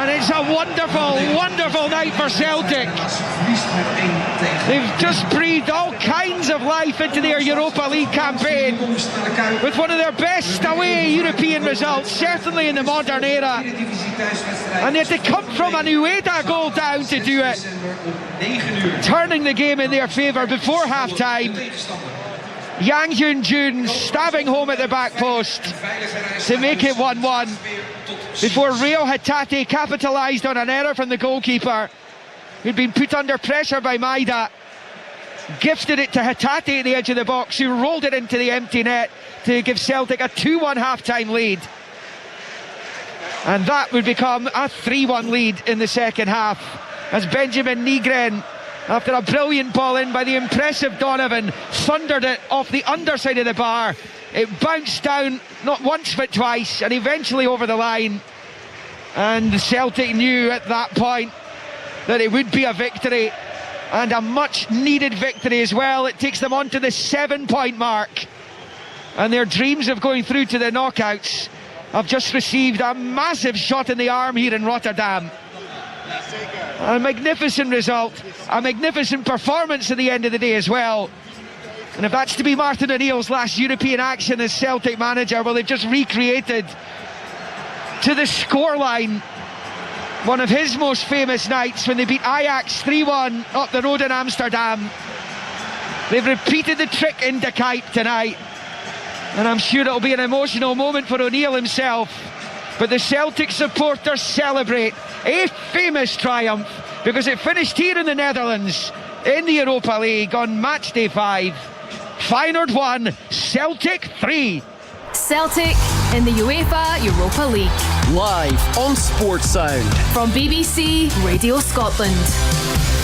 And it's a wonderful, wonderful night for Celtic. They've just breathed all kinds of life into their Europa League campaign with one of their best away European results, certainly in the modern era. And they had to come from an Ueda goal down to do it, turning the game in their favour before half-time. Yang Hyun-jun stabbing home at the back post to make it 1-1 before Reo Hatate capitalised on an error from the goalkeeper, who'd been put under pressure by Maida, gifted it to Hatate at the edge of the box, who rolled it into the empty net to give Celtic a 2-1 half-time lead. And that would become a 3-1 lead in the second half, as Benjamin Nygren, after a brilliant ball in by the impressive Donovan, thundered it off the underside of the bar. It bounced down not once but twice, and eventually over the line. And Celtic knew at that point that it would be a victory, and a much needed victory as well. It takes them on to the 7-point mark, and their dreams of going through to the knockouts have just received a massive shot in the arm here in Rotterdam. A magnificent result, a magnificent performance at the end of the day as well. And if that's to be Martin O'Neill's last European action as Celtic manager, well, they've just recreated to the scoreline one of his most famous nights when they beat Ajax 3-1 up the road in Amsterdam. They've repeated the trick in De Kuip tonight, and I'm sure it'll be an emotional moment for O'Neill himself. But the Celtic supporters celebrate a famous triumph, because it finished here in the Netherlands in the Europa League on match day 5. Feyenoord 1, Celtic 3. Celtic in the UEFA Europa League. Live on Sports Sound From BBC Radio Scotland.